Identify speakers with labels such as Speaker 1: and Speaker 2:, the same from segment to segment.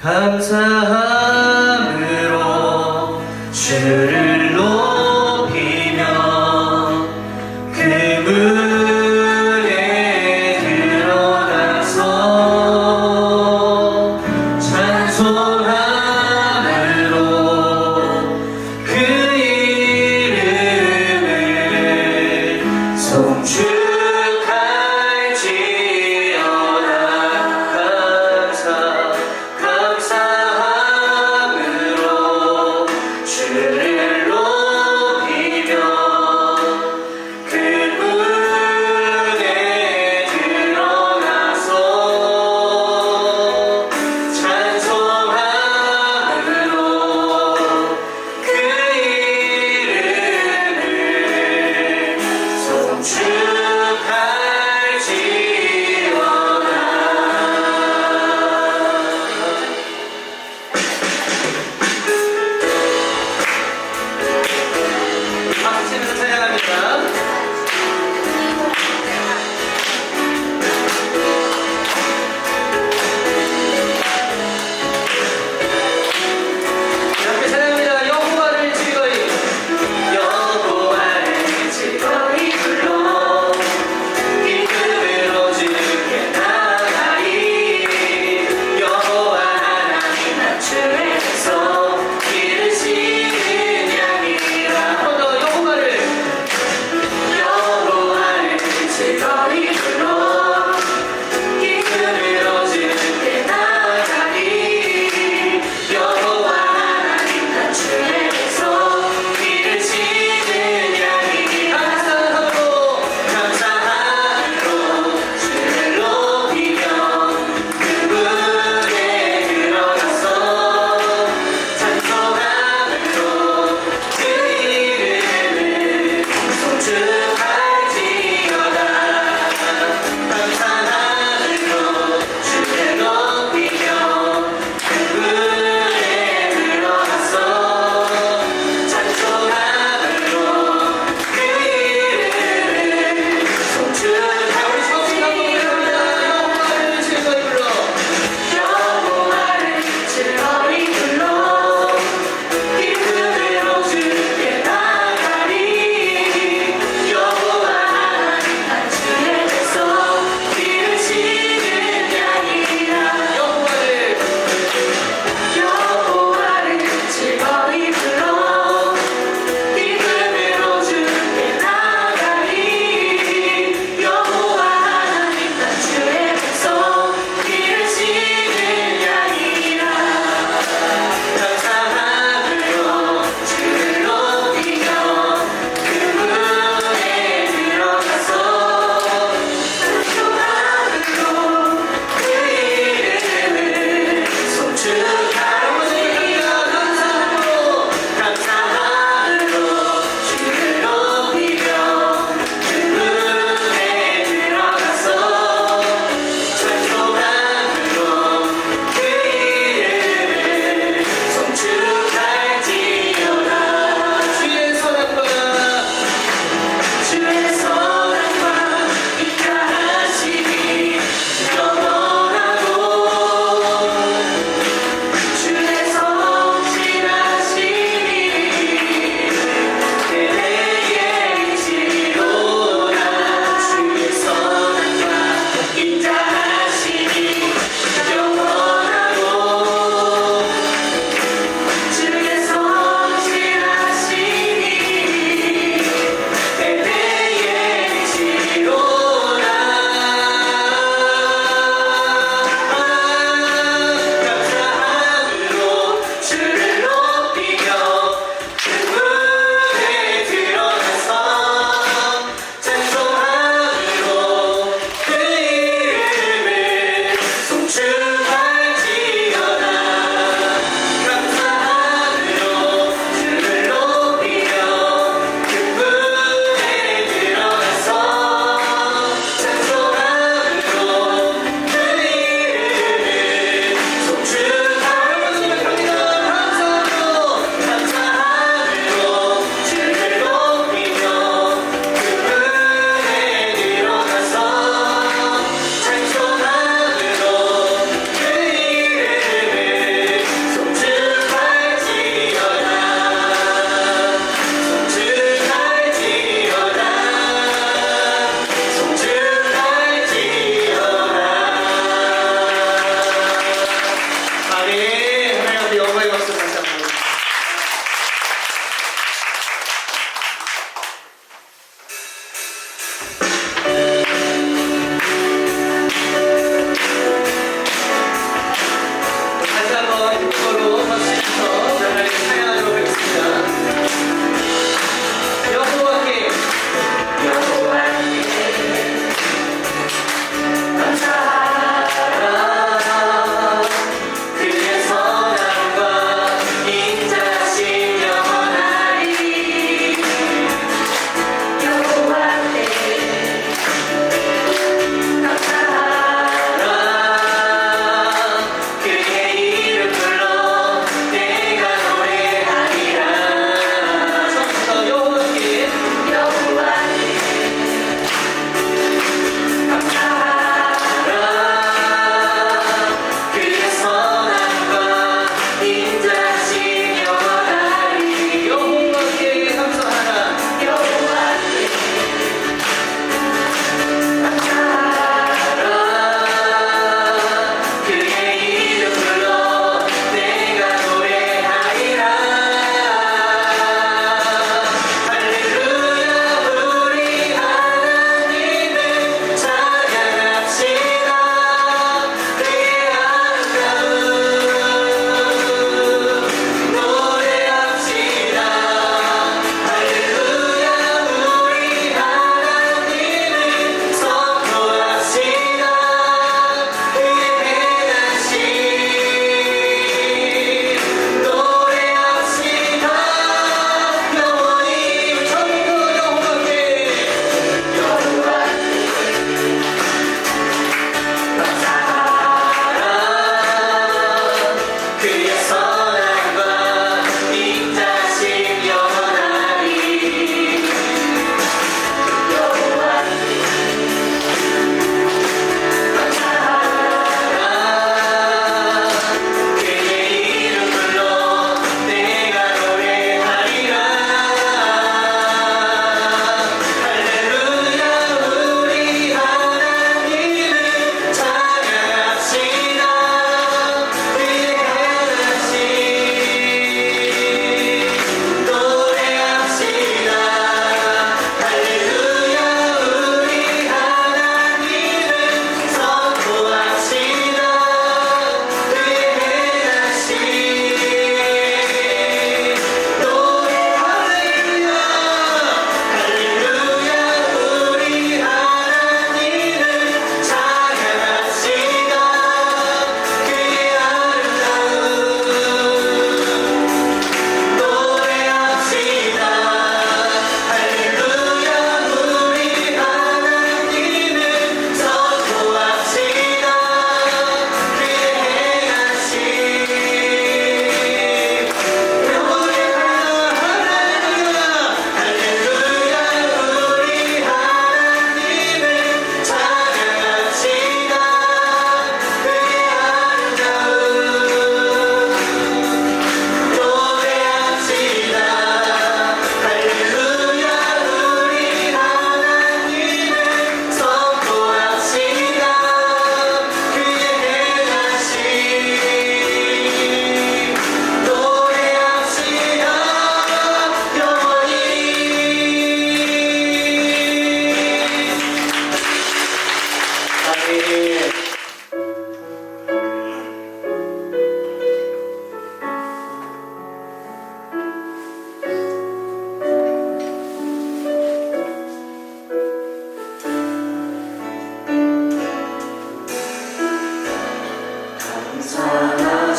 Speaker 1: 감사함으로 주를 높이며 그 문에 들어가서 찬송함으로 그 이름을 송축할지어다. 감사함으로 주를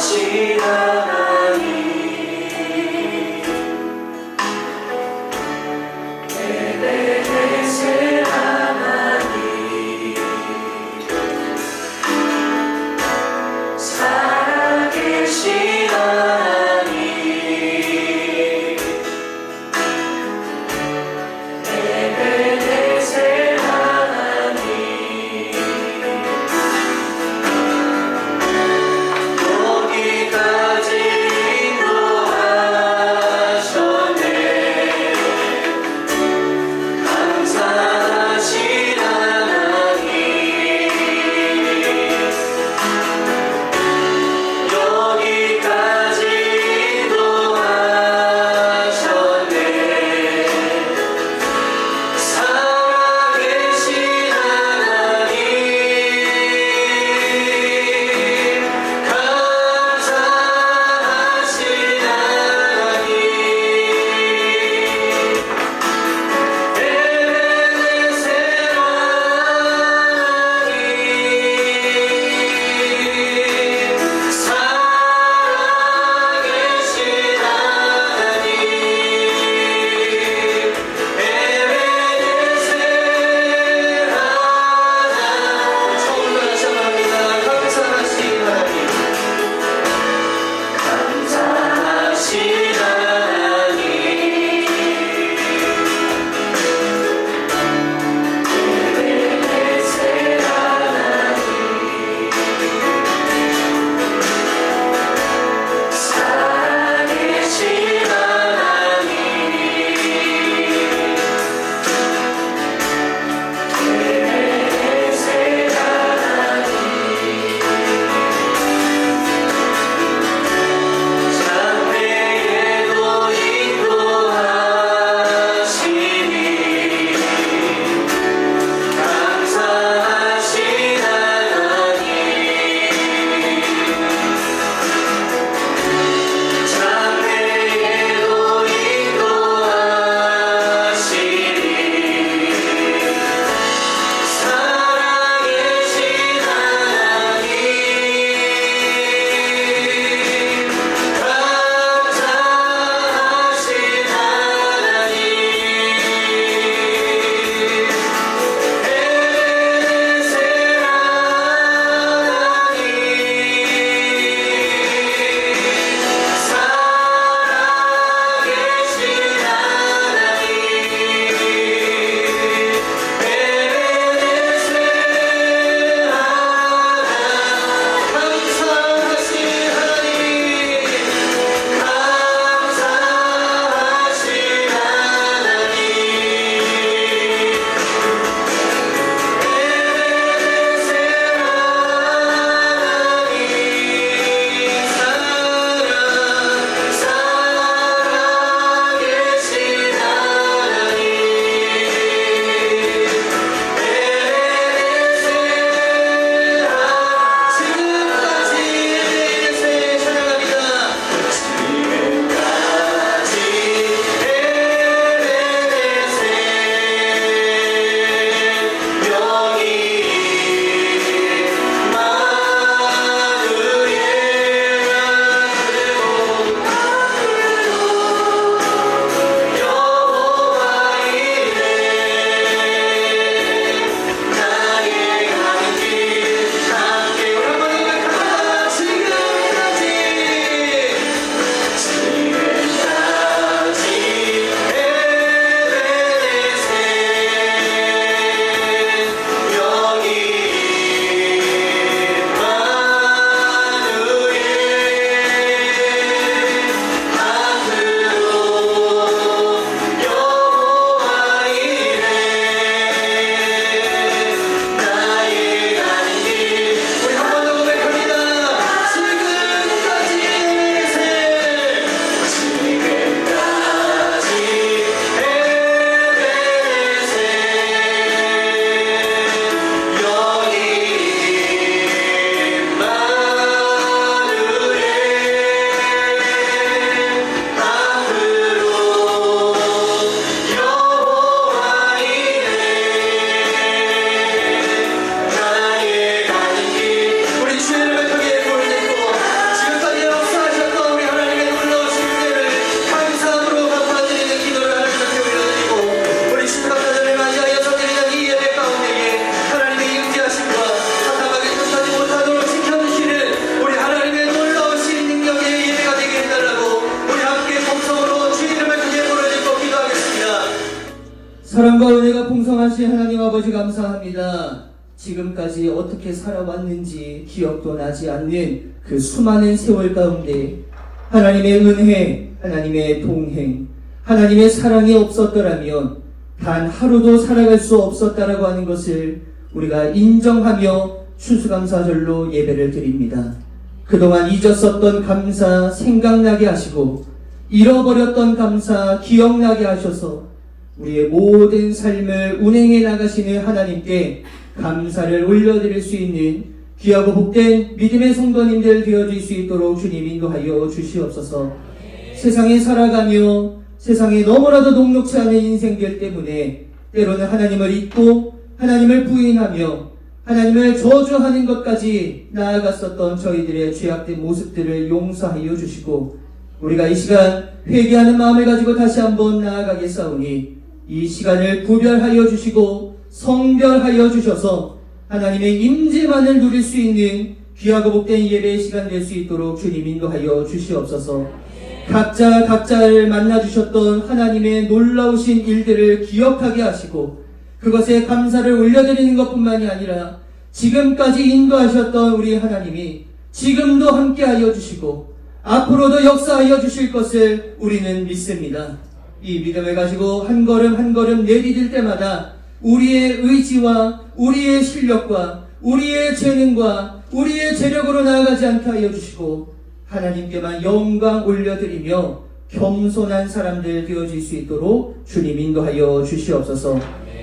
Speaker 1: 거하신 하나님 에베네셀 하나님 살아계신 하나님 에베네셀 하나님 여기까지
Speaker 2: 전능하신 하나님 아버지 감사합니다. 지금까지 어떻게 살아왔는지 기억도 나지 않는 그 수많은 세월 가운데 하나님의 은혜, 하나님의 동행, 하나님의 사랑이 없었더라면 단 하루도 살아갈 수 없었다라고 하는 것을 우리가 인정하며 추수감사절로 예배를 드립니다. 그동안 잊었었던 감사 생각나게 하시고 잃어버렸던 감사 기억나게 하셔서 우리의 모든 삶을 운행해 나가시는 하나님께 감사를 올려드릴 수 있는 귀하고 복된 믿음의 성도님들 되어질 수 있도록 주님 인도하여 주시옵소서. 세상에 살아가며 세상에 너무나도 녹록치 않은 인생들 때문에 때로는 하나님을 잊고 하나님을 부인하며 하나님을 저주하는 것까지 나아갔었던 저희들의 죄악된 모습들을 용서하여 주시고 우리가 이 시간 회개하는 마음을 가지고 다시 한번 나아가겠사오니 이 시간을 구별하여 주시고 성별하여 주셔서 하나님의 임재만을 누릴 수 있는 귀하고 복된 예배의 시간 될 수 있도록 주님 인도하여 주시옵소서. 각자를 만나주셨던 하나님의 놀라우신 일들을 기억하게 하시고 그것에 감사를 올려드리는 것뿐만이 아니라 지금까지 인도하셨던 우리 하나님이 지금도 함께하여 주시고 앞으로도 역사하여 주실 것을 우리는 믿습니다. 이 믿음을 가지고 한 걸음 한 걸음 내디딜 때마다 우리의 의지와 우리의 실력과 우리의 재능과 우리의 재력으로 나아가지 않게 하여 주시고 하나님께만 영광 올려드리며 겸손한 사람들 되어질 수 있도록 주님 인도하여 주시옵소서.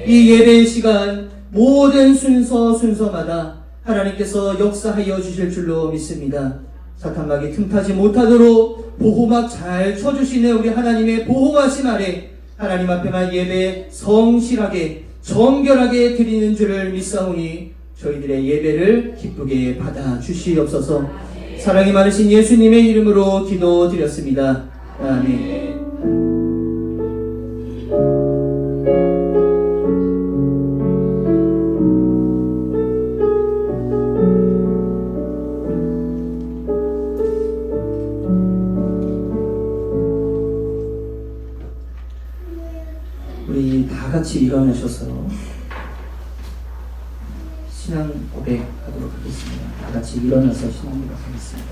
Speaker 2: 이 예배의 시간 모든 순서마다 하나님께서 역사하여 주실 줄로 믿습니다. 사탄막이 틈타지 못하도록 보호막 잘 쳐주시는 우리 하나님의 보호하심 아래 하나님 앞에만 예배 성실하게 정결하게 드리는 줄을 믿사오니 저희들의 예배를 기쁘게 받아 주시옵소서. 사랑이 많으신 예수님의 이름으로 기도드렸습니다. 아멘. 우리 다 같이 일어나셔서 신앙 고백하도록 하겠습니다. 다 같이 일어나서 신앙 고백하겠습니다.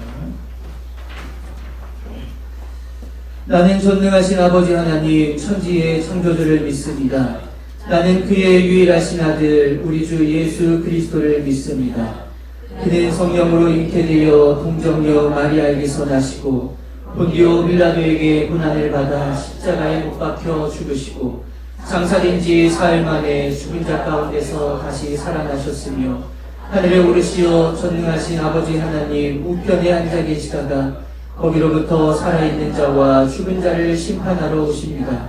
Speaker 2: 나는 전능하신 아버지 하나님 천지의 창조주를 믿습니다. 나는 그의 유일하신 아들 우리 주 예수 그리스도를 믿습니다. 그는 성령으로 잉태되어 동정녀 마리아에게서 나시고 본디오 빌라도에게 고난을 받아 십자가에 못 박혀 죽으시고 장사된 지 사흘 만에 죽은 자 가운데서 다시 살아나셨으며 하늘에 오르시어 전능하신 아버지 하나님 우편에 앉아 계시다가 거기로부터 살아있는 자와 죽은 자를 심판하러 오십니다.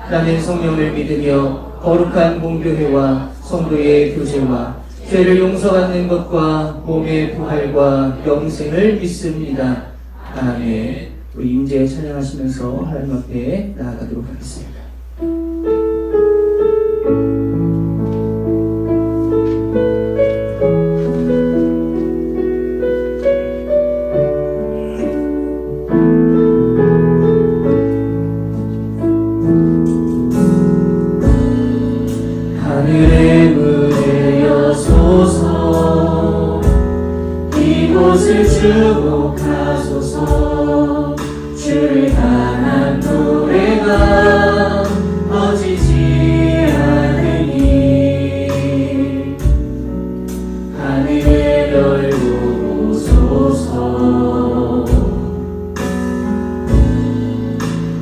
Speaker 2: 나는 성령을 믿으며 거룩한 공교회와 성도의 교제와 죄를 용서받는 것과 몸의 부활과 영생을 믿습니다. 아멘. 우리 임재 찬양하시면서 하나님 앞에 나아가도록 하겠습니다.
Speaker 1: 하늘의 무대여 솟아 이곳을 주목하소서. 주를 향한 노래가 꺼지지 않으니 하늘을 열고 오소서.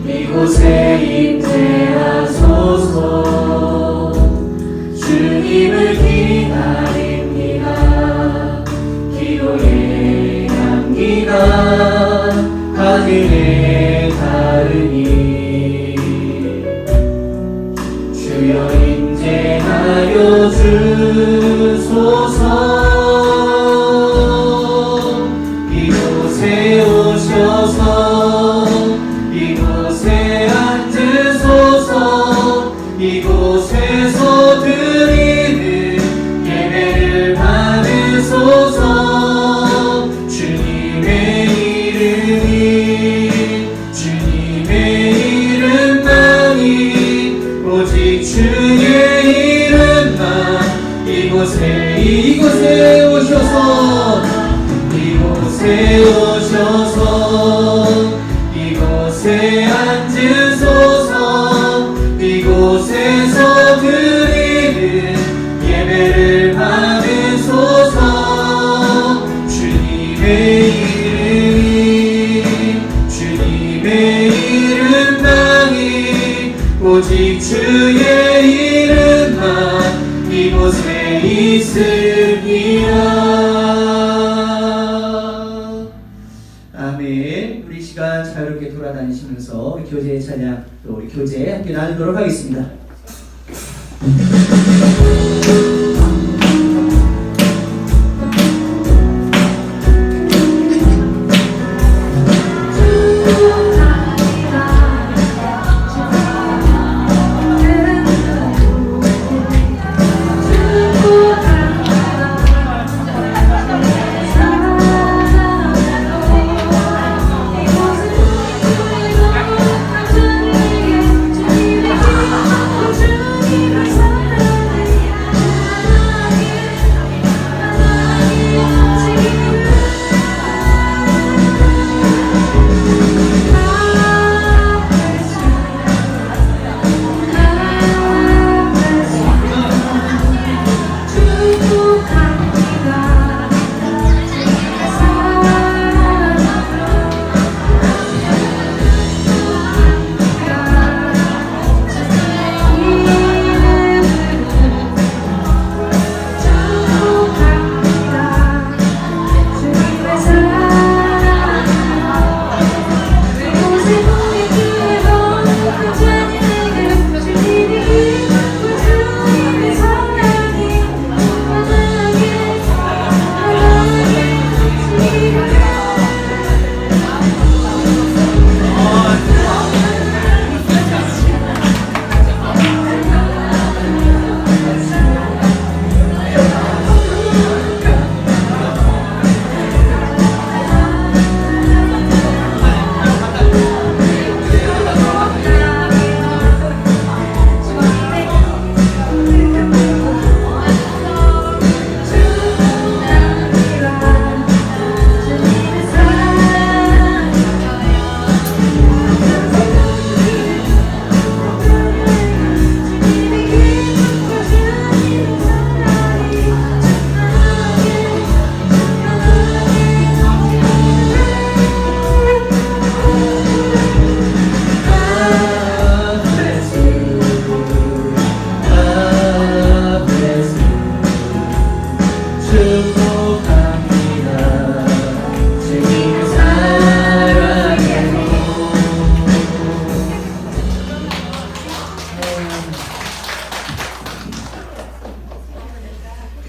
Speaker 1: 이곳에 임재하소서. 주님을 기다립니다. 기도의 향기가 하늘에 닿으니 주여 임재하여 주소서. 이곳에 오셔서 이곳에 앉으소서. 이곳에서 드리는 예배를 받으소서. 주님의 이름만이 오직 주의 이름 세우셔서 이곳에 앉으소서. 이곳에서 드리는 예배를 받으소서. 주님의 이름만이 오직 주의 이름만 이곳에 있습니다.
Speaker 2: 아멘. 우리 시간 자유롭게 돌아다니시면서 우리 교제의 찬양 또 우리 교제 함께 나누도록 하겠습니다.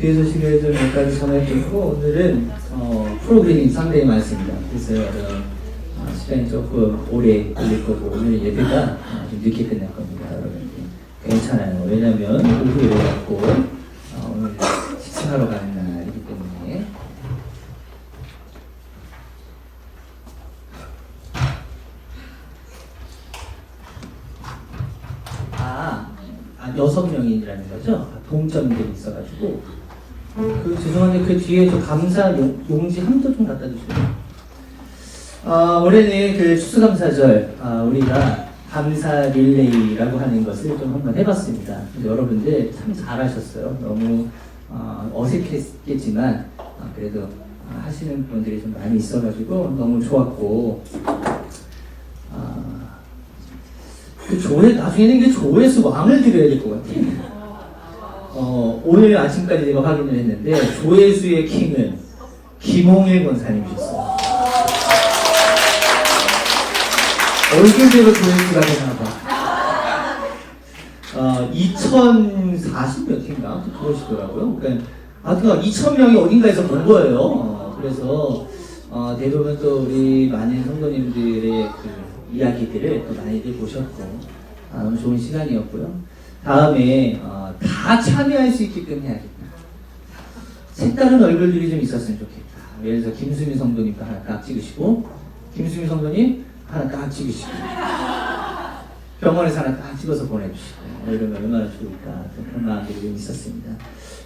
Speaker 2: 교회 소식을 좀 몇 가지 전해드리고 오늘은 프로그램이 상당히 많습니다. 그래서 시간이 조금 오래 걸릴 거고 오늘 예배가 좀 늦게 끝날 겁니다. 여러분 괜찮아요. 왜냐면 오후 예배 갖고 오늘 식사하러 가는 날이기 때문에. 아 6명이라는 거죠. 동점들이 있어가지고 죄송한데 그 뒤에 저 감사 용지 함도 좀 갖다 주세요. 올해는 그 추수감사절 우리가 감사 릴레이라고 하는 것을 좀 한번 해봤습니다. 여러분들 참 잘하셨어요. 너무 어색했겠지만 그래도 하시는 분들이 좀 많이 있어가지고 너무 좋았고 그 조회 나중에는 그 조회수 왕을 드려야 될 것 같아요. 오늘 아침까지 제가 확인을 했는데 조회수의 킹은 김홍일 권사님이셨어요. 얼굴대로 조회수가 되나봐. 2040몇 회인가 그러시더라고요. 그러니까 하여튼 2000명이 어딘가에서 본 거예요. 그래서 대부분 또 우리 많은 성도님들의 그 이야기들을 또 많이들 보셨고 너무 좋은 시간이었고요. 다음에 다 참여할 수 있게끔 해야겠다. 색다른 얼굴들이 좀 있었으면 좋겠다. 예를 들어서 김수미 성도님도 하나 딱 찍으시고 김수미 성도님 하나 딱 찍으시고 병원에서 하나 딱 찍어서 보내주시고 이러면 얼마나 좋을까 그런 마음들이 좀 있었습니다.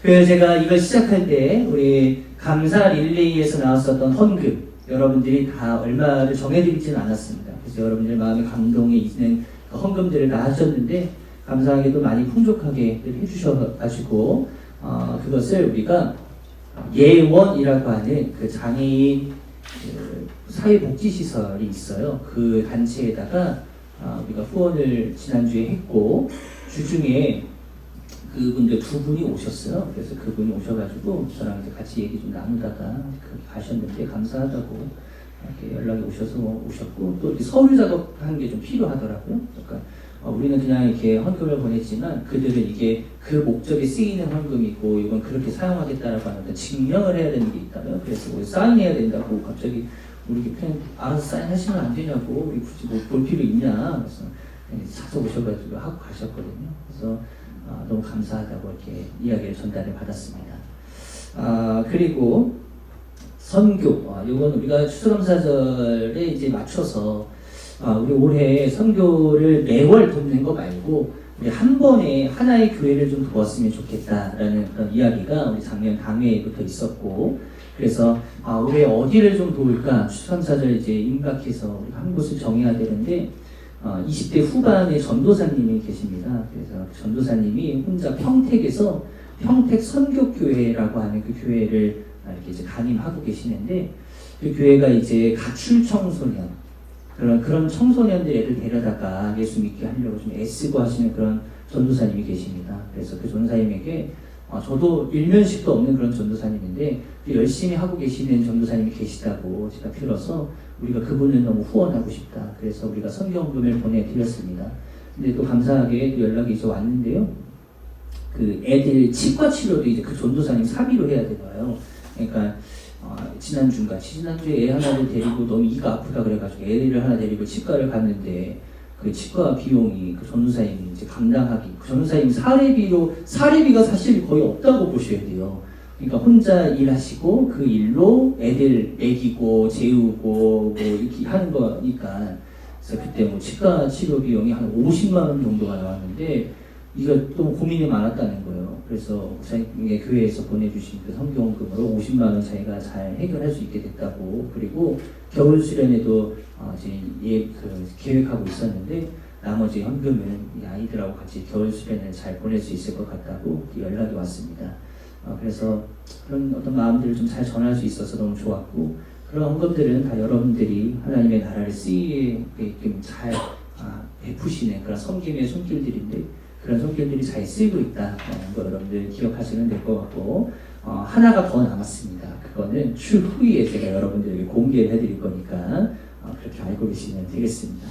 Speaker 2: 그래서 제가 이걸 시작할 때 우리 감사 릴레이에서 나왔었던 헌금 여러분들이 다 얼마를 정해드리지는 않았습니다. 그래서 여러분들 마음에 감동이 있는 그 헌금들을 다 하셨는데 감사하게도 많이 풍족하게 해주셔가지고 그것을 우리가 예원이라고 하는 그 장애인 그 사회복지시설이 있어요. 그 단체에다가 우리가 후원을 지난주에 했고 주중에 그분들 두 분이 오셨어요. 그래서 그분이 오셔가지고 저랑 이제 같이 얘기 좀 나누다가 가셨는데 감사하다고 이렇게 연락이 오셨고 또 이렇게 서류 작업하는 게 좀 필요하더라고요. 그러니까 우리는 그냥 이렇게 헌금을 보냈지만 그들은 이게 그 목적에 쓰이는 헌금이고 이건 그렇게 사용하겠다라고 하는 증명을 해야 되는 게 있다면 그래서 우리 사인해야 된다고 갑자기 우리 그냥 알아서 사인하시면 안 되냐고 우리 굳이 뭐 볼 필요 있냐 그래서 찾아오셔가지고 하고 가셨거든요. 그래서 너무 감사하다고 이렇게 이야기를 전달을 받았습니다. 그리고 선교, 이건 우리가 추수감사절에 이제 맞춰서 우리 올해 선교를 매월 돕는 거 말고 우리 한 번에 하나의 교회를 좀 도왔으면 좋겠다라는 그런 이야기가 우리 작년 당회부터 있었고 그래서 올해 어디를 좀 도울까 추수감사절 이제 임박해서 우리가 한 곳을 정해야 되는데 20대 후반의 전도사님이 계십니다. 그래서 전도사님이 혼자 평택에서 평택 선교교회라고 하는 그 교회를 이렇게 이제 담임하고 계시는데 그 교회가 이제 가출 청소년 그런 청소년들 애들 데려다가 예수 믿게 하려고 좀 애쓰고 하시는 그런 전도사님이 계십니다. 그래서 그 전도사님에게 저도 일면식도 없는 그런 전도사님인데 열심히 하고 계시는 전도사님이 계시다고 제가 들어서 우리가 그분을 너무 후원하고 싶다. 그래서 우리가 선교헌금을 보내드렸습니다. 근데 또 감사하게 또 연락이 이제 왔는데요. 그 애들 치과 치료도 이제 그 전도사님 사비로 해야 되나요? 그러니까 지난주에 애 하나를 데리고 너무 이가 아프다 그래가지고 애를 하나 데리고 치과를 갔는데 그 치과 비용이 그 전도사님이 이제 감당하기 그 전도사님 사례비가 사실 거의 없다고 보셔야 돼요. 그러니까 혼자 일하시고 그 일로 애들 먹이고 재우고 뭐 이렇게 하는 거니까 그래서 그때 뭐 치과 치료 비용이 한 50만 원 정도가 나왔는데 이거 또 고민이 많았다는 거예요. 그래서 목사님의 교회에서 보내주신 그 선교헌금으로 50만 원 자기가 잘 해결할 수 있게 됐다고 그리고 겨울 수련회도 이제 계획하고 있었는데 나머지 헌금은 이 아이들하고 같이 겨울 수련회를 잘 보낼 수 있을 것 같다고 연락이 왔습니다. 그래서 그런 어떤 마음들을 좀 잘 전할 수 있어서 너무 좋았고 그런 헌금들은 다 여러분들이 하나님의 나라를 쓰이게끔 잘 베푸시는 그런 섬김의 손길들인데 그런 손길들이 잘 쓰이고 있다는 거 여러분들 기억하시면 될 것 같고 하나가 더 남았습니다. 그거는 추후에 제가 여러분들에게 공개를 해드릴 거니까 그렇게 알고 계시면 되겠습니다.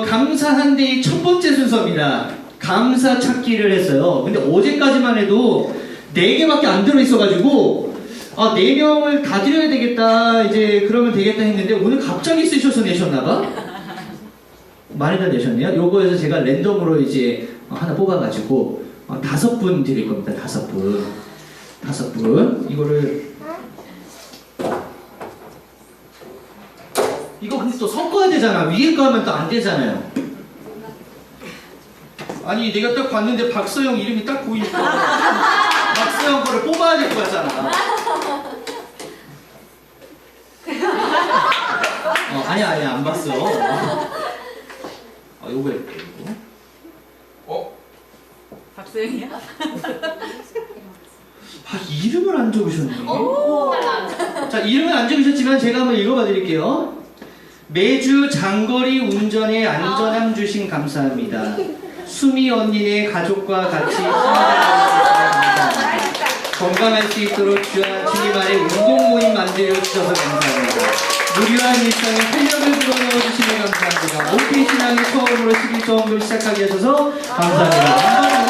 Speaker 2: 감사한데이 첫 번째 순서입니다. 감사 찾기를 했어요. 근데 어제까지만 해도 4개밖에 안 들어있어가지고 4명을 다 드려야 되겠다 이제 그러면 되겠다 했는데 오늘 갑자기 쓰셔서 내셨나봐? 많이 다 내셨네요. 요거에서 제가 랜덤으로 이제 하나 뽑아가지고 5분 드릴 겁니다. 5분 이거를 이거 근데 또 섞어야 되잖아. 위에 거 하면 또 안 되잖아요. 아니 내가 딱 봤는데 박서영 이름이 딱 보이니까 박서영 거를 뽑아야 될 것 같잖아. 아니야 안 봤어. 요거 이렇게
Speaker 3: 박서영이야?
Speaker 2: 이름을 안 적으셨네. 자, 이름은 안 적으셨지만 제가 한번 읽어봐 드릴게요. 매주 장거리 운전에 안전함 주신 감사합니다. 수미 언니네 가족과 같이 건강할 수 있도록 주님 안에 운동 모임 만들어 주셔서 감사합니다. 무료한 일상에 활력을 불어넣어 주시면 감사합니다. 오피 신앙의 처음으로 11조원을 시작하게 하셔서 감사합니다.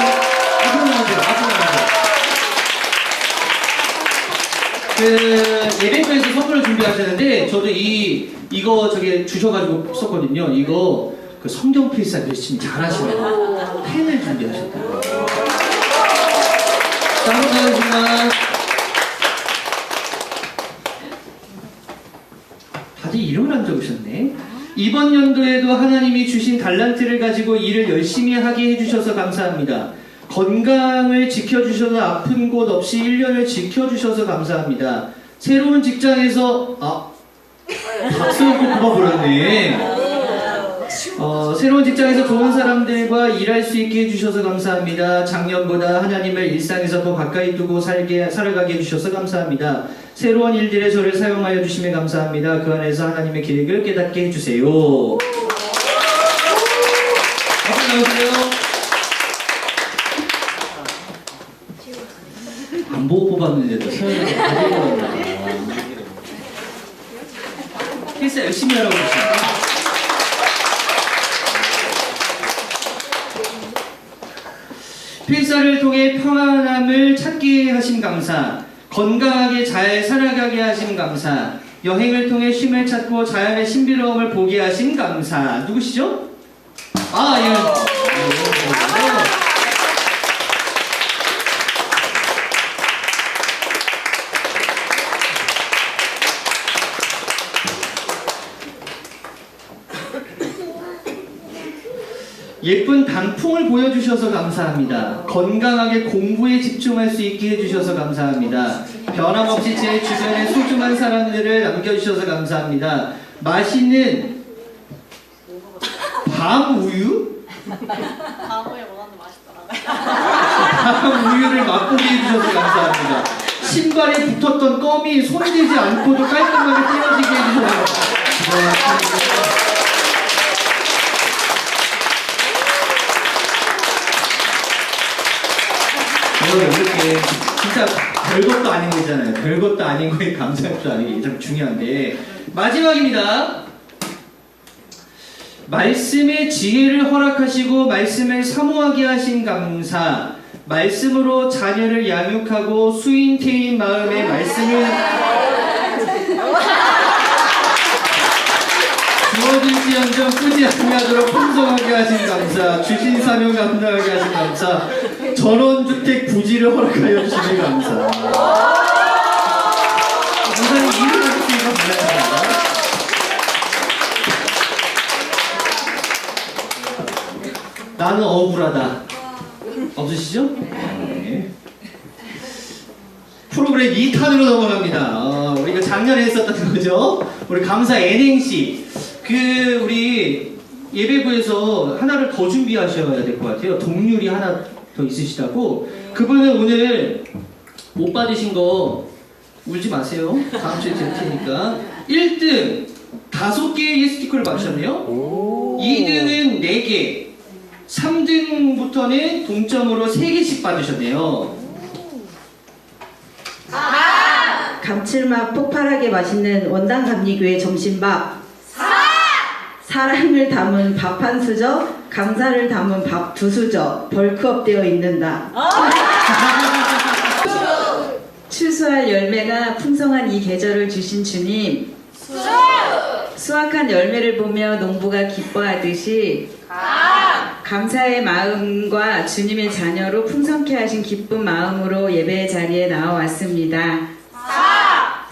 Speaker 2: 예배소에서 선물을 준비하셨는데 저도 이거 주셔가지고 썼거든요. 이거 그 성경 필사 열심히 잘하시는 펜을 준비하셨다고. 감사하지만 다들 이름을 안 적으셨네. 이번 연도에도 하나님이 주신 달란트를 가지고 일을 열심히 하게 해주셔서 감사합니다. 건강을 지켜주셔서 아픈 곳 없이 1년을 지켜주셔서 감사합니다. 새로운 직장에서
Speaker 1: 박수 꼭 뽑아버렸네. 새로운 직장에서 좋은 사람들과 일할 수 있게 해주셔서 감사합니다. 작년보다 하나님을 일상에서 더 가까이 두고 살아가게 해주셔서 감사합니다. 새로운 일들에 저를 사용하여 주시면 감사합니다. 그 안에서 하나님의 계획을 깨닫게 해주세요. 박수 나오세요. 안 보고 뽑았는데도 서연이가 다 뽑았나. 필사 열심히 하라고 그러십니다. 필사를 통해 평안함을 찾게 하신 감사, 건강하게 잘 살아가게 하신 감사, 여행을 통해 쉼을 찾고 자연의 신비로움을 보게 하신 감사. 누구시죠? 예. 예쁜 단풍을 보여주셔서 감사합니다. 건강하게 공부에 집중할 수 있게 해주셔서 감사합니다. 변함없이 제 주변에 소중한 사람들을 남겨주셔서 감사합니다. 맛있는 밤 우유?
Speaker 3: 밤우유 먹었는데 맛있더라고요.
Speaker 1: 밤 우유를 맛보게 해주셔서 감사합니다. 신발에 붙었던 껌이 손대지 않고도 깔끔하게 떼어지게 해주셔서 감사합니다. 이렇게 진짜 별것도 아닌 거잖아요. 별것도 아닌 거에 감사할 줄 아는 게 참 중요한데, 마지막입니다. 말씀의 지혜를 허락하시고 말씀을 사모하게 하신 감사, 말씀으로 자녀를 양육하고 수인 태인 마음에 말씀을 주어질지언정 꾸지 아니하도록 풍성하게 하신 감사, 주신 사명 감당하게 하신 감사, 전원주택 부지를 허락하여 주시는 감사. 감사는 일을 하셨으니까 감사합니다. 나는 억울하다. 없으시죠? 네. 프로그램 2탄으로 넘어갑니다. 우리가 작년에 했었던 거죠. 우리 감사 N행시. 우리 예배부에서 하나를 더 준비하셔야 될 것 같아요. 동률이 하나 더 있으시다고. 그분은 오늘 못 받으신 거 울지 마세요. 다음 주에 될 테니까. 1등 5개의 스티커를 받으셨네요. 2등은 4개. 3등부터는 동점으로 3개씩 받으셨네요.
Speaker 4: 감칠맛 폭발하게 맛있는 원당 감리교회 점심밥. 사랑을 담은 밥 한 수저, 감사를 담은 밥 2수저, 벌크업 되어 있는다. 추수할 열매가 풍성한 이 계절을 주신 주님. 수확한 열매를 보며 농부가 기뻐하듯이 감사의 마음과 주님의 자녀로 풍성케 하신 기쁜 마음으로 예배의 자리에 나와왔습니다.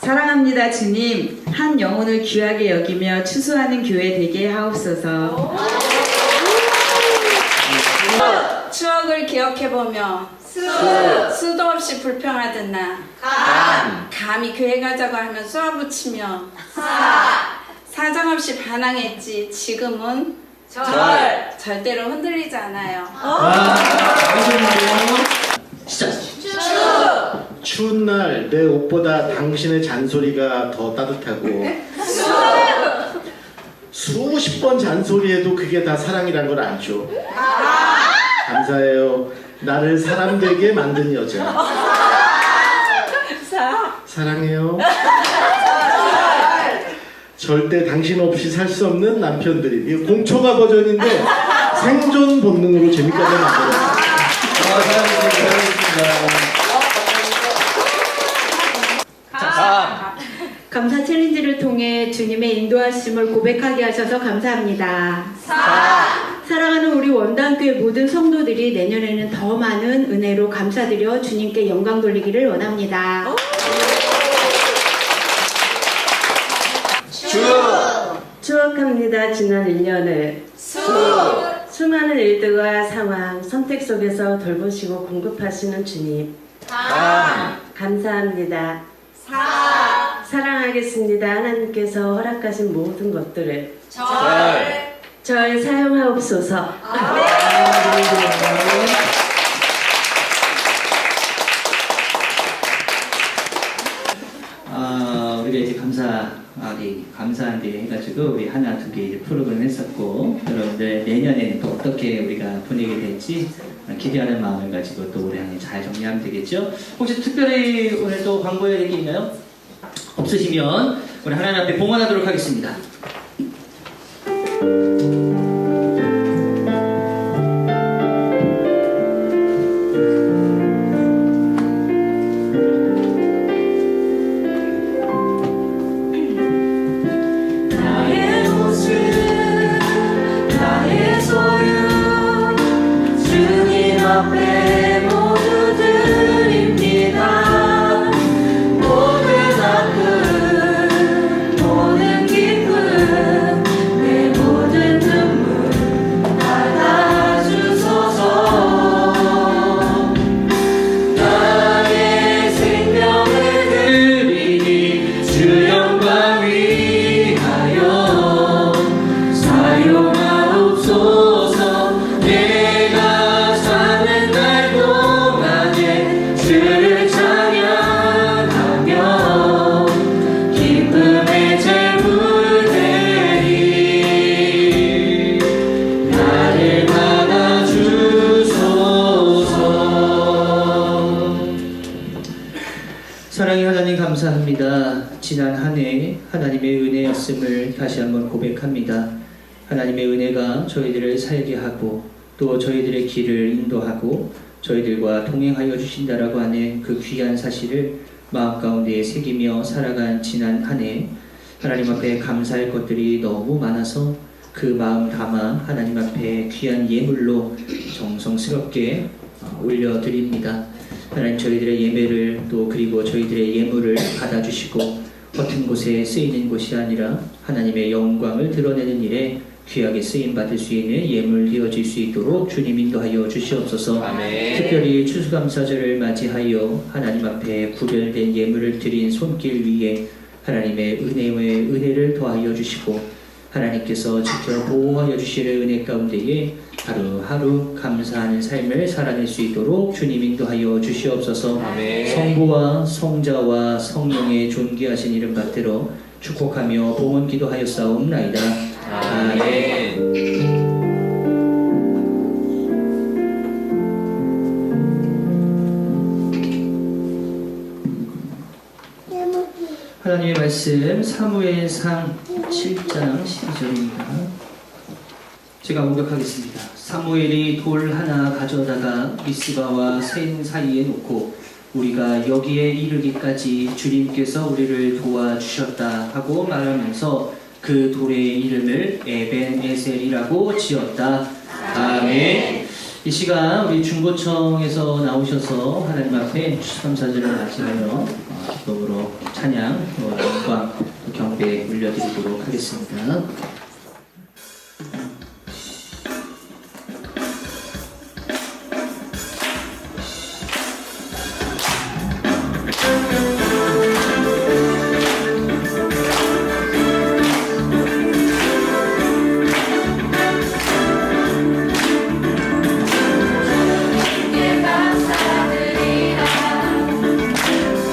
Speaker 4: 사랑합니다 주님. 한 영혼을 귀하게 여기며 추수하는 교회 되게 하옵소서.
Speaker 3: 추억을 기억해보며 수도 없이 불평하던 나 감히 교회 가자고 하면 쏘아붙이며 사정없이 반항했지. 지금은 절대로 흔들리지 않아요.
Speaker 1: 시작.
Speaker 5: 추운 날 내 옷보다 당신의 잔소리가 더 따뜻하고 수십 번 잔소리해도 그게 다 사랑이란 걸 알죠. 감사해요. 나를 사람 되게 만든 여자. 사랑해요. 절대 당신 없이 살 수 없는 남편들이. 이거 공초가 버전인데 생존 본능으로 재미까지 만들었어요.
Speaker 4: 감사 챌린지를 통해 주님의 인도하심을 고백하게 하셔서 감사합니다. 사랑하는 우리 원당교회 모든 성도들이 내년에는 더 많은 은혜로 감사드려 주님께 영광 돌리기를 원합니다. 추억합니다. 지난 1년을 수많은 일들과 상황, 선택 속에서 돌보시고 공급하시는 주님 감사합니다.
Speaker 6: 사랑하겠습니다. 하나님께서 허락하신 모든 것들을
Speaker 3: 절
Speaker 6: 사용하옵소서.
Speaker 1: 우리가 이제 감사한데 해가지고 우리 하나 두 개 이제 프로그램 했었고, 여러분들 내년에는 또 어떻게 우리가 보내게 될지 기대하는 마음을 가지고 또 올해 한해 잘 정리하면 되겠죠. 혹시 특별히 오늘 또 광고해야 될 게 있나요? 없으시면 우리 하나님 앞에 봉헌하도록 하겠습니다.
Speaker 3: 나의 모습 나의 소유 주님 앞에 모두 드립니다. 모든 아픔 모든 기쁨 내 모든 눈물 받아주소서. 나의 생명을 드리니 주 영광 위하여 사용하옵소서. 내가 사는 날 동안에 주를 찬양하며 기쁨의 제물 되리. 나를 받아주소서.
Speaker 1: 사랑의 하나님 감사합니다. 지난 한 해 하나님의 은혜였음을 다시 한번 고백합니다. 하나님의 은혜가 저희들을 살게 하고 또 저희들의 길을 인도하고 저희들과 동행하여 주신다라고 하는 그 귀한 사실을 마음 가운데 새기며 살아간 지난 한 해, 하나님 앞에 감사할 것들이 너무 많아서 그 마음 담아 하나님 앞에 귀한 예물로 정성스럽게 올려드립니다. 하나님, 저희들의 예배를 또 그리고 저희들의 예물을 받아주시고 허튼 곳에 쓰이는 곳이 아니라 하나님의 영광을 드러내는 일에 귀하게 쓰임받을 수 있는 예물 되어질 수 있도록 주님 인도하여 주시옵소서.
Speaker 7: 아멘.
Speaker 1: 특별히 추수감사절을 맞이하여 하나님 앞에 구별된 예물을 드린 손길 위에 하나님의 은혜를 더하여 주시고 하나님께서 지켜 보호하여 주시는 은혜 가운데에 하루하루 감사하는 삶을 살아낼 수 있도록 주님 인도하여 주시옵소서.
Speaker 7: 아멘.
Speaker 1: 성부와 성자와 성령의 존귀하신 이름 받들어 축복하며 봉헌 기도하였사옵나이다.
Speaker 7: 아멘.
Speaker 1: 하나님의 말씀 사무엘상 7장 12절입니다. 제가 공격하겠습니다. 사무엘이 돌 하나 가져다가 미스바와 센 사이에 놓고 우리가 여기에 이르기까지 주님께서 우리를 도와주셨다 하고 말하면서 그 돌의 이름을 에벤에셀이라고 지었다. 아멘. 이 시간 우리 중보청에서 나오셔서 하나님 앞에 추수감사절을 맞이하여 기쁨으로 찬양, 영광, 경배 올려드리도록 하겠습니다.
Speaker 3: 주께 감사드리라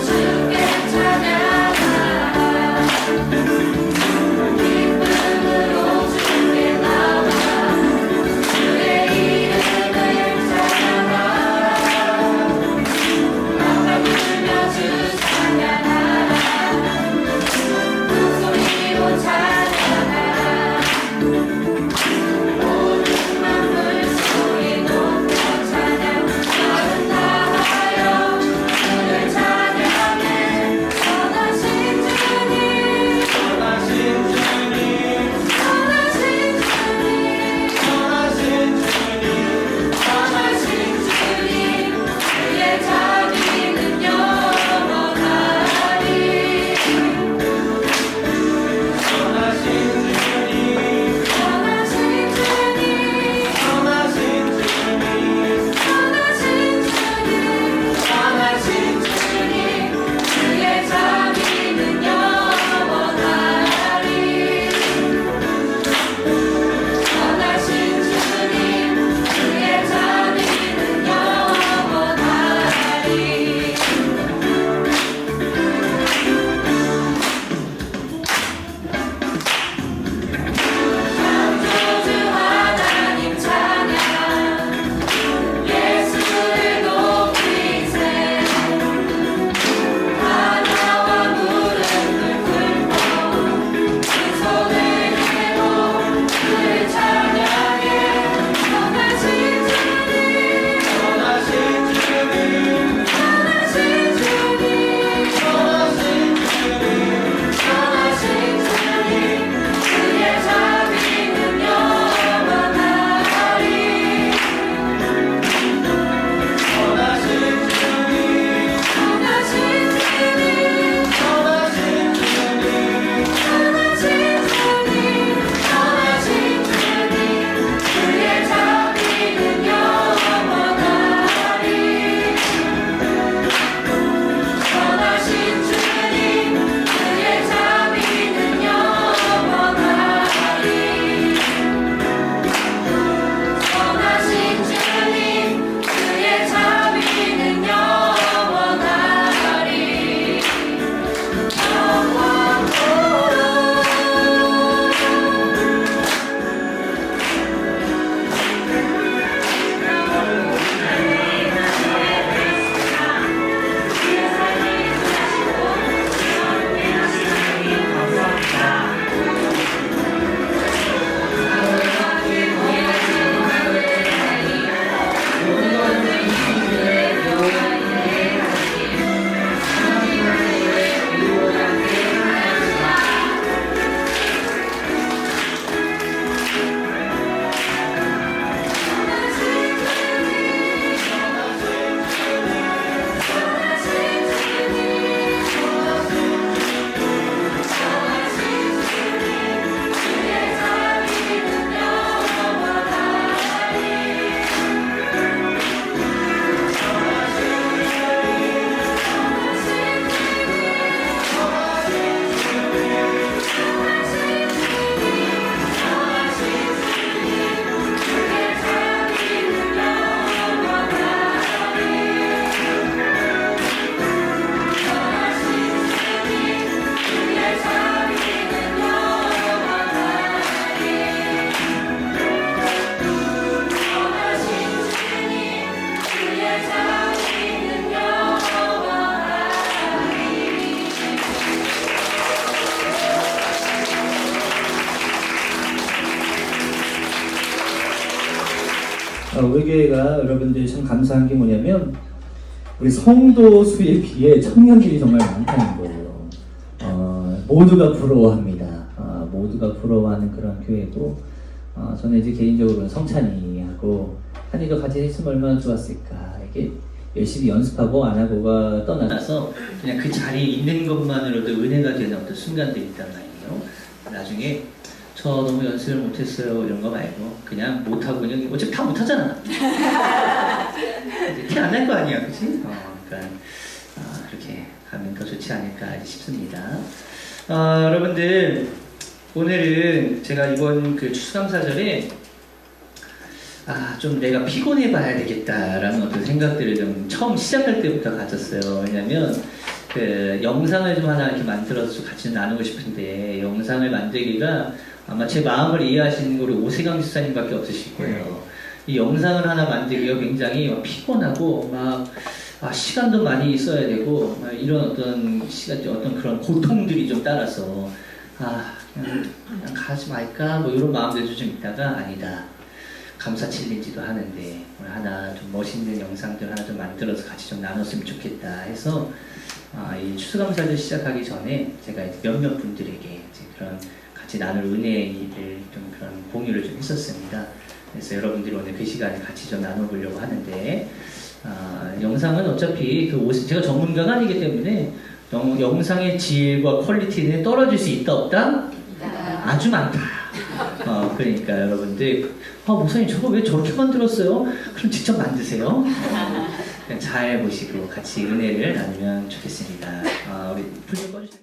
Speaker 3: 주께 찬양하라 기쁨으로
Speaker 2: 우리 교회가 여러분들 참 감사한 게 뭐냐면 우리 성도 수에 비해 청년들이 정말 많다는 거예요. 모두가 부러워합니다. 모두가 부러워하는 그런 교회고 저는 이제 개인적으로는 성찬이하고 한이도 같이 했으면 얼마나 좋았을까. 이게 열심히 연습하고 안 하고가 떠나서
Speaker 1: 그냥 그 자리에 있는 것만으로도 은혜가 되는 어떤 순간들이 있단 말이에요. 나중에 저 너무 연습을 못했어요 이런 거 말고 그냥 못하고 그냥 어차피 다 못하잖아. 티 안 날 거 아니야, 그치? 그러니까 그렇게 가면 더 좋지 않을까 싶습니다. 여러분들 오늘은 제가 이번 그 추수감사절에 좀 내가 피곤해 봐야 되겠다라는 어떤 생각들을 좀 처음 시작할 때부터 가졌어요. 왜냐면 그 영상을 좀 하나 이렇게 만들어서 같이 나누고 싶은데 영상을 만들기가 아마 제 마음을 이해하시는 거를 오세강 집사님밖에 없으실 거예요. 이 영상을 하나 만들기가 굉장히 피곤하고 시간도 많이 써야 되고 이런 어떤 어떤 그런 고통들이 좀 따라서 그냥 가지 말까 뭐 이런 마음들도 좀 있다가 아니다. 감사 챌린지도 하는데 오늘 하나 좀 멋있는 영상들 하나 좀 만들어서 같이 좀 나눴으면 좋겠다 해서 이 추수감사를 시작하기 전에 제가 이제 몇몇 분들에게 이제 그런 같이 나눌 은혜를 좀 그런 공유를 좀 했었습니다. 그래서 여러분들이 오늘 그 시간에 같이 좀 나눠보려고 하는데 영상은 어차피 제가 전문가가 아니기 때문에 영상의 질과 퀄리티는 떨어질 수 있다 없다? 아주 많다. 그러니까 여러분들 목사님 저거 왜 저렇게 만들었어요? 그럼 직접 만드세요. 그냥 잘 보시고 같이 은혜를 나누면 좋겠습니다. 우리 불 좀 꺼주세요.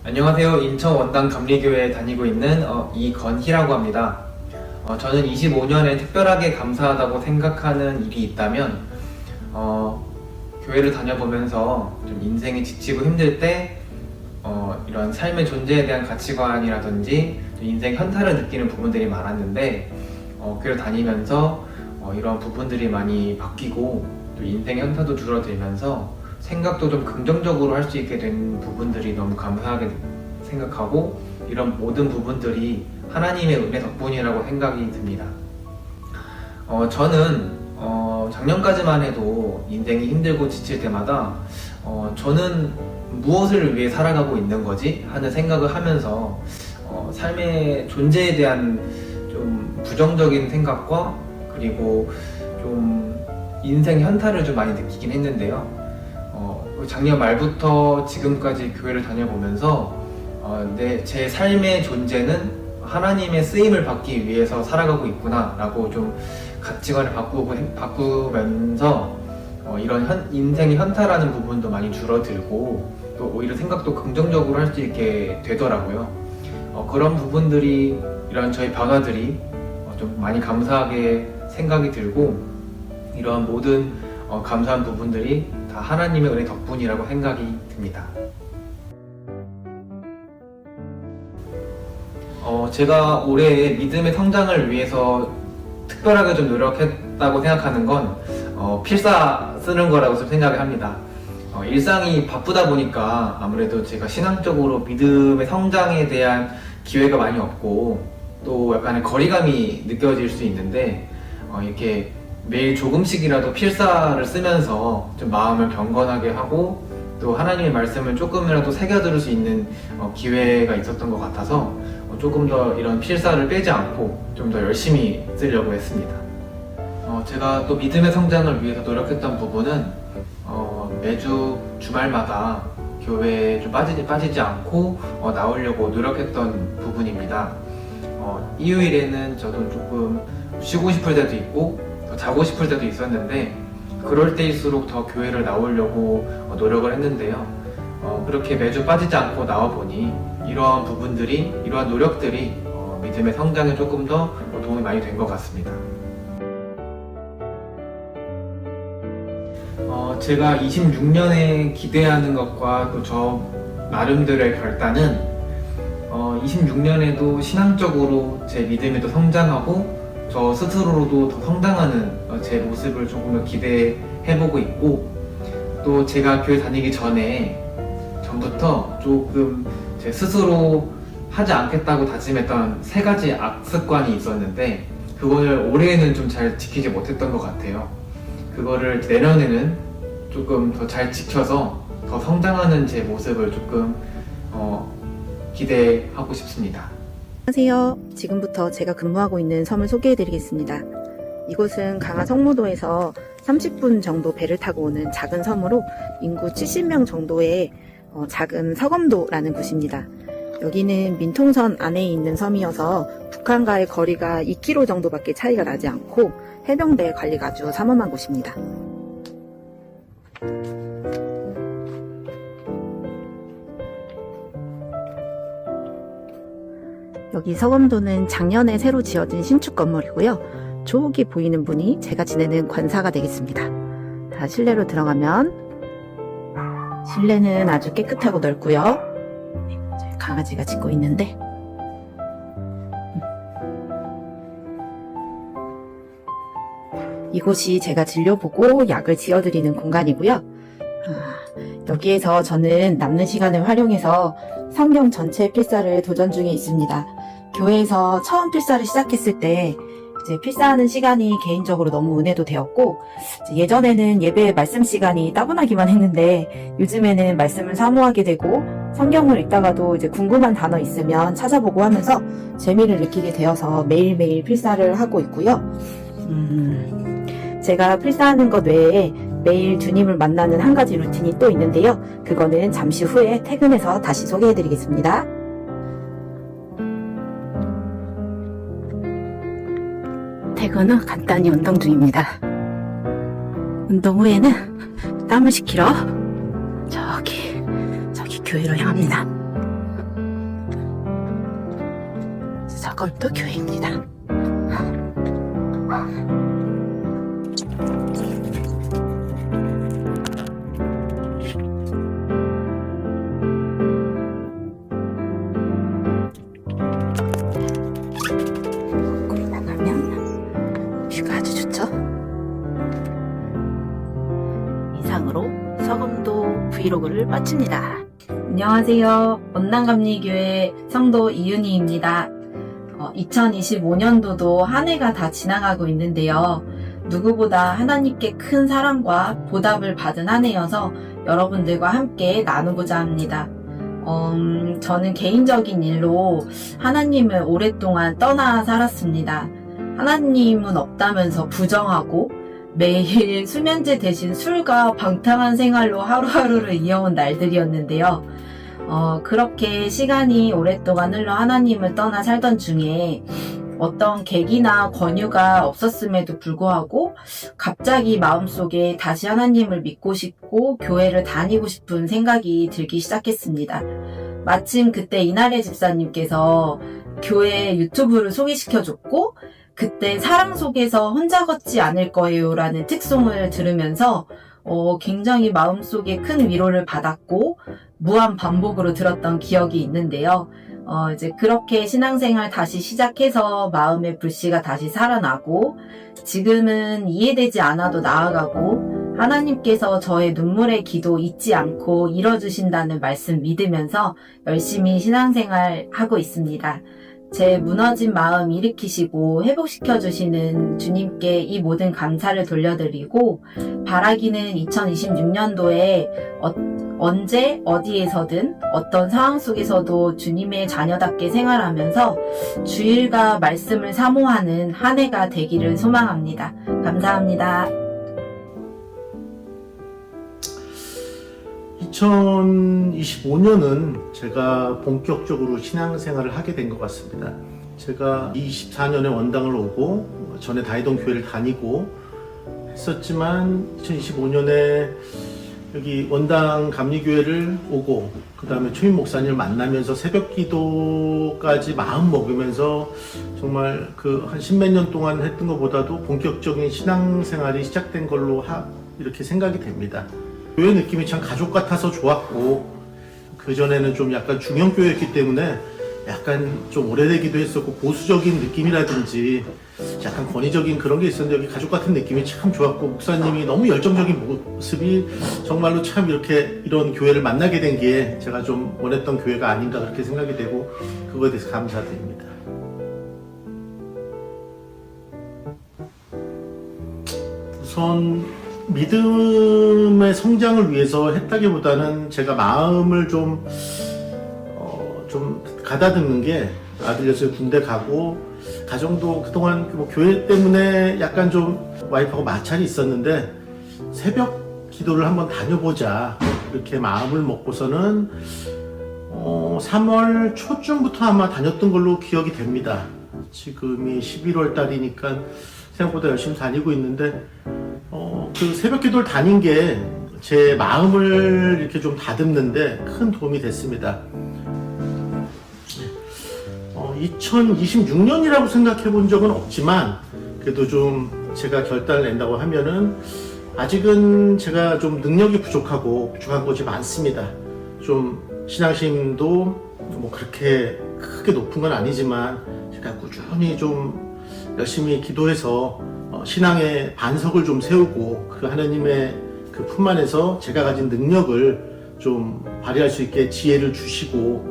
Speaker 7: 안녕하세요. 인천 원당 감리교회에 다니고 있는 이건희라고 합니다. 저는 25년에 특별하게 감사하다고 생각하는 일이 있다면 교회를 다녀보면서 좀 인생이 지치고 힘들 때 이런 삶의 존재에 대한 가치관이라든지 인생 현타를 느끼는 부분들이 많았는데 교회를 다니면서 이런 부분들이 많이 바뀌고 또 인생 현타도 줄어들면서 생각도 좀 긍정적으로 할 수 있게 된 부분들이 너무 감사하게 생각하고 이런 모든 부분들이 하나님의 은혜 덕분이라고 생각이 듭니다. 저는 작년까지만 해도 인생이 힘들고 지칠 때마다 저는 무엇을 위해 살아가고 있는 거지? 하는 생각을 하면서 삶의 존재에 대한 좀 부정적인 생각과 그리고 좀 인생 현타를 좀 많이 느끼긴 했는데요. 작년 말부터 지금까지 교회를 다녀보면서 제 삶의 존재는 하나님의 쓰임을 받기 위해서 살아가고 있구나 라고 좀 가치관을 바꾸면서 이런 인생의 현타라는 부분도 많이 줄어들고 또 오히려 생각도 긍정적으로 할 수 있게 되더라고요. 그런 부분들이 이런 저희 변화들이 좀 많이 감사하게 생각이 들고 이러한 모든 감사한 부분들이 다 하나님의 은혜 덕분이라고 생각이 듭니다. 제가 올해 믿음의 성장을 위해서 특별하게 좀 노력했다고 생각하는 건 필사 쓰는 거라고 좀 생각을 합니다. 일상이 바쁘다 보니까 아무래도 제가 신앙적으로 믿음의 성장에 대한 기회가 많이 없고 또 약간의 거리감이 느껴질 수 있는데 이렇게 매일 조금씩이라도 필사를 쓰면서 좀 마음을 경건하게 하고 또 하나님의 말씀을 조금이라도 새겨들을 수 있는 기회가 있었던 것 같아서 조금 더 이런 필사를 빼지 않고 좀 더 열심히 쓰려고 했습니다. 제가 또 믿음의 성장을 위해서 노력했던 부분은 매주 주말마다 교회에 좀 빠지지 않고 나오려고 노력했던 부분입니다. 일요일에는 저도 조금 쉬고 싶을 때도 있고 더 자고 싶을 때도 있었는데 그럴 때일수록 더 교회를 나오려고 노력을 했는데요. 그렇게 매주 빠지지 않고 나와보니 이러한 부분들이, 이러한 노력들이 믿음의 성장에 조금 더 도움이 많이 된 것 같습니다. 제가 26년에 기대하는 것과 또 저 나름대로의 결단은 26년에도 신앙적으로 제 믿음에도 성장하고 저 스스로로도 더 성장하는 제 모습을 조금 더 기대해보고 있고 또 제가 교회 다니기 전부터 조금 제 스스로 하지 않겠다고 다짐했던 3가지 악습관이 있었는데 그거를 올해는 좀 잘 지키지 못했던 것 같아요. 그거를 내년에는 조금 더 잘 지켜서 더 성장하는 제 모습을 조금 기대하고 싶습니다.
Speaker 8: 안녕하세요. 지금부터 제가 근무하고 있는 섬을 소개해드리겠습니다. 이곳은 강화 성모도에서 30분 정도 배를 타고 오는 작은 섬으로 인구 70명 정도의 작은 서검도라는 곳입니다. 여기는 민통선 안에 있는 섬이어서 북한과의 거리가 2km 정도밖에 차이가 나지 않고 해병대 관리가 아주 삼엄한 곳입니다. 여기 서검도는 작년에 새로 지어진 신축 건물이고요. 저기 보이는 분이 제가 지내는 관사가 되겠습니다. 자, 실내로 들어가면 실내는 아주 깨끗하고 넓고요. 강아지가 짖고 있는데 이곳이 제가 진료보고 약을 지어드리는 공간이고요. 여기에서 저는 남는 시간을 활용해서 성경 전체 필사를 도전 중에 있습니다. 교회에서 처음 필사를 시작했을 때 이제 필사하는 시간이 개인적으로 너무 은혜도 되었고 예전에는 예배 말씀 시간이 따분하기만 했는데 요즘에는 말씀을 사모하게 되고 성경을 읽다가도 이제 궁금한 단어 있으면 찾아보고 하면서 재미를 느끼게 되어서 매일매일 필사를 하고 있고요. 제가 필사하는 것 외에 매일 주님을 만나는 한 가지 루틴이 또 있는데요. 그거는 잠시 후에 퇴근해서 다시 소개해드리겠습니다. 퇴근 후 간단히 운동 중입니다. 운동 후에는 땀을 식히러 저기 교회로 향합니다. 저건 또 교회입니다. 이상으로 조금 브이로그를 마칩니다. 안녕하세요. 원당감리교회 성도 이윤희입니다. 2025년도도 한 해가 다 지나가고 있는데요. 누구보다 하나님께 큰 사랑과 보답을 받은 한 해여서 여러분들과 함께 나누고자 합니다. 저는 개인적인 일로 하나님을 오랫동안 떠나 살았습니다. 하나님은 없다면서 부정하고 매일 수면제 대신 술과 방탕한 생활로 하루하루를 이어온 날들이었는데요. 그렇게 시간이 오랫동안 흘러 하나님을 떠나 살던 중에 어떤 계기나 권유가 없었음에도 불구하고 갑자기 마음속에 다시 하나님을 믿고 싶고 교회를 다니고 싶은 생각이 들기 시작했습니다. 마침 그때 이나래 집사님께서 교회 유튜브를 소개시켜줬고 그때 사랑 속에서 혼자 걷지 않을 거예요 라는 특송을 들으면서 굉장히 마음속에 큰 위로를 받았고 무한 반복으로 들었던 기억이 있는데요. 이제 그렇게 신앙생활 다시 시작해서 마음의 불씨가 다시 살아나고 지금은 이해되지 않아도 나아가고 하나님께서 저의 눈물의 기도 잊지 않고 이뤄주신다는 말씀 믿으면서 열심히 신앙생활 하고 있습니다. 제 무너진 마음 일으키시고 회복시켜주시는 주님께 이 모든 감사를 돌려드리고 바라기는 2026년도에 언제 어디에서든 어떤 상황 속에서도 주님의 자녀답게 생활하면서 주일과 말씀을 사모하는 한 해가 되기를 소망합니다. 감사합니다.
Speaker 5: 2025년은 제가 본격적으로 신앙생활을 하게 된 것 같습니다. 제가 24년에 원당을 오고 전에 다니던 교회를 다니고 했었지만 2025년에 여기 원당 감리교회를 오고 그 다음에 초임 목사님을 만나면서 새벽 기도까지 마음 먹으면서 정말 그 한 십몇 년 동안 했던 것보다도 본격적인 신앙생활이 시작된 걸로 이렇게 생각이 됩니다. 교회 느낌이 참 가족 같아서 좋았고 그전에는 좀 약간 중형교회였기 때문에 약간 좀 오래되기도 했었고 보수적인 느낌이라든지 약간 권위적인 그런 게 있었는데 여기 가족 같은 느낌이 참 좋았고 목사님이 너무 열정적인 모습이 정말로 참 이런 교회를 만나게 된 게 제가 좀 원했던 교회가 아닌가 그렇게 생각이 되고 그거에 대해서 감사드립니다. 우선 믿음의 성장을 위해서 했다기보다는 제가 마음을 좀 가다듬는 게 아들 녀석이 군대 가고 가정도 그동안 뭐 교회 때문에 약간 좀 와이프하고 마찰이 있었는데 새벽 기도를 한번 다녀보자 이렇게 마음을 먹고서는 3월 초쯤부터 아마 다녔던 걸로 기억이 됩니다. 지금이 11월 달이니까 생각보다 열심히 다니고 있는데 그 새벽 기도를 다닌 게 제 마음을 이렇게 좀 다듬는데 큰 도움이 됐습니다. 2026년이라고 생각해 본 적은 없지만 그래도 좀 제가 결단을 낸다고 하면은 아직은 제가 좀 능력이 부족한 것이 많습니다. 좀 신앙심도 뭐 그렇게 크게 높은 건 아니지만 제가 꾸준히 좀 열심히 기도해서 신앙의 반석을 좀 세우고 그 하나님의 그 품 안에서 제가 가진 능력을 좀 발휘할 수 있게 지혜를 주시고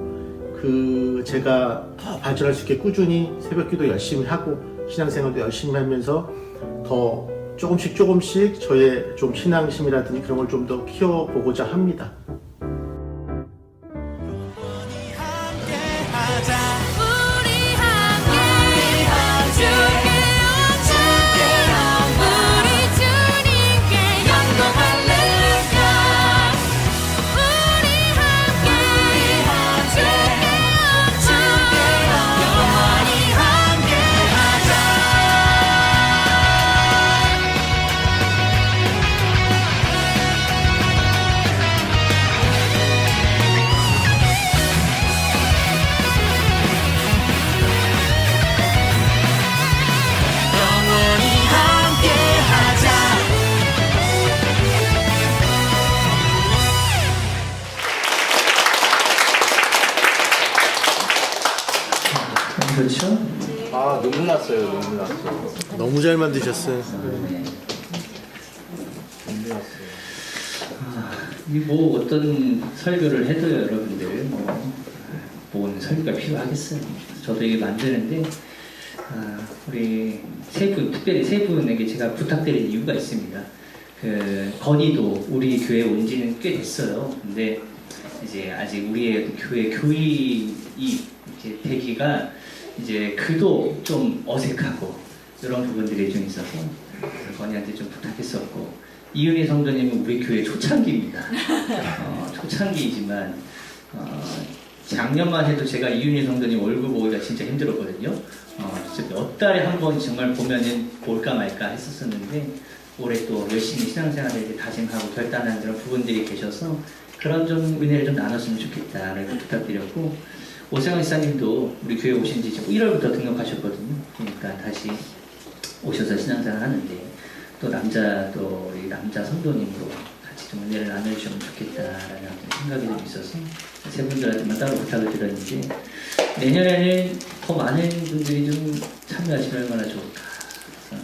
Speaker 5: 제가 더 발전할 수 있게 꾸준히 새벽기도 열심히 하고 신앙생활도 열심히 하면서 더 조금씩 저의 좀 신앙심이라든지 그런 걸 좀 더 키워보고자 합니다.
Speaker 1: 그렇죠?
Speaker 5: 아, 눈물 났어요. 너무 잘 만드셨어요.
Speaker 9: 뭐 어떤 설교를 해도 여러분들 뭔 설교가 필요하겠어요. 저도 이게 만드는데 우리 세 분, 특별히 세 분에게 제가 부탁드린 이유가 있습니다. 건이도 우리 교회 온 지는 꽤 됐어요. 근데 이제 아직 우리의 교회 교인이 이제 되기가 이제 그도 좀 어색하고 이런 부분들이 좀 있어서 건이한테 좀 부탁했었고, 이은희 성도님은 우리 교회 초창기입니다. 초창기이지만 작년만 해도 제가 이윤희 성도님 얼굴 보기가 진짜 힘들었거든요. 진짜 몇 달에 한 번 정말 보면은 볼까 말까 했었었는데, 올해 또 열심히 신앙생활에 다짐하고 결단한 그런 부분들이 계셔서 그런 좀 은혜를 좀 나눴으면 좋겠다라고 부탁드렸고, 오세영 지사님도 우리 교회 오신 지 1월부터 등록하셨거든요. 그러니까 다시 오셔서 신앙생활 하는데 또 우리 남자 성도님으로 같이 좀 은혜를 나눠주시면 좋겠다라는 생각이 좀 있어서 세 분들한테만 따로 부탁을 드렸는데, 내년에는 더 많은 분들이 좀 참여하시면 얼마나 좋을까. 그래서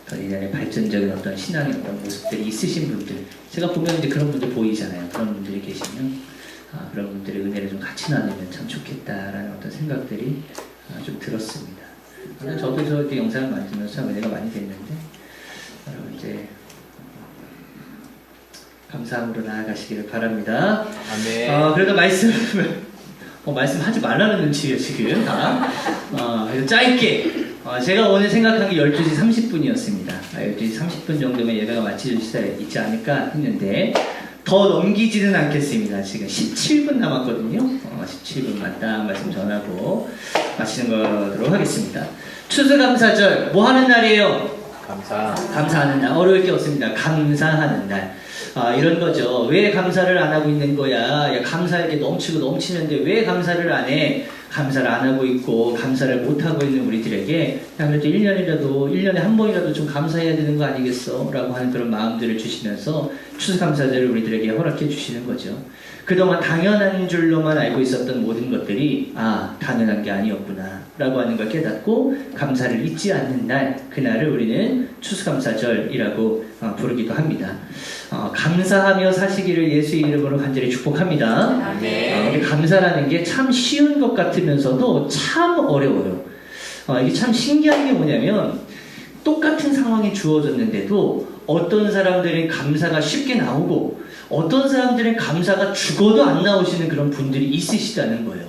Speaker 9: 더 내년에 발전적인 어떤 신앙의 어떤 모습들이 있으신 분들, 제가 보면 이제 그런 분들 보이잖아요. 그런 분들이 계시면 그런 분들의 은혜를 좀 같이 나누면 참 좋겠다라는 어떤 생각들이 좀 들었습니다. 저도 이렇게 영상을 만들면서 참 은혜가 많이 됐는데, 여러분 이제 감사함으로 나아가시기를 바랍니다.
Speaker 7: 아멘.
Speaker 9: 그래도 말씀하지 말라는 눈치예요 지금 다. 그래서 짧게 제가 오늘 생각한 게 12시 30분이었습니다. 12시 30분 정도면 예배가 마칠 시간이 있지 않을까 했는데 더 넘기지는 않겠습니다. 지금 17분 남았거든요. 17분만 딱 말씀 전하고 마치는 거도록 하겠습니다. 추수감사절 뭐 하는 날이에요? 감사하는 날. 어려울 게 없습니다. 감사하는 날. 이런 거죠. 왜 감사를 안 하고 있는 거야? 야, 감사하게 넘치고 넘치는데 왜 감사를 안 해? 감사를 안 하고 있고 감사를 못 하고 있는 우리들에게 그래도 1년에 한 번이라도 좀 감사해야 되는 거 아니겠어? 라고 하는 그런 마음들을 주시면서 추수감사절을 우리들에게 허락해 주시는 거죠. 그동안 당연한 줄로만 알고 있었던 모든 것들이 당연한 게 아니었구나 라고 하는 걸 깨닫고 감사를 잊지 않는 날, 그날을 우리는 추수감사절이라고 부르기도 합니다. 감사하며 사시기를 예수의 이름으로 간절히 축복합니다. 근데 감사라는 게 참 쉬운 것 같으면서도 참 어려워요. 이게 참 신기한 게 뭐냐면, 똑같은 상황이 주어졌는데도 어떤 사람들은 감사가 쉽게 나오고 어떤 사람들은 감사가 죽어도 안 나오시는 그런 분들이 있으시다는 거예요.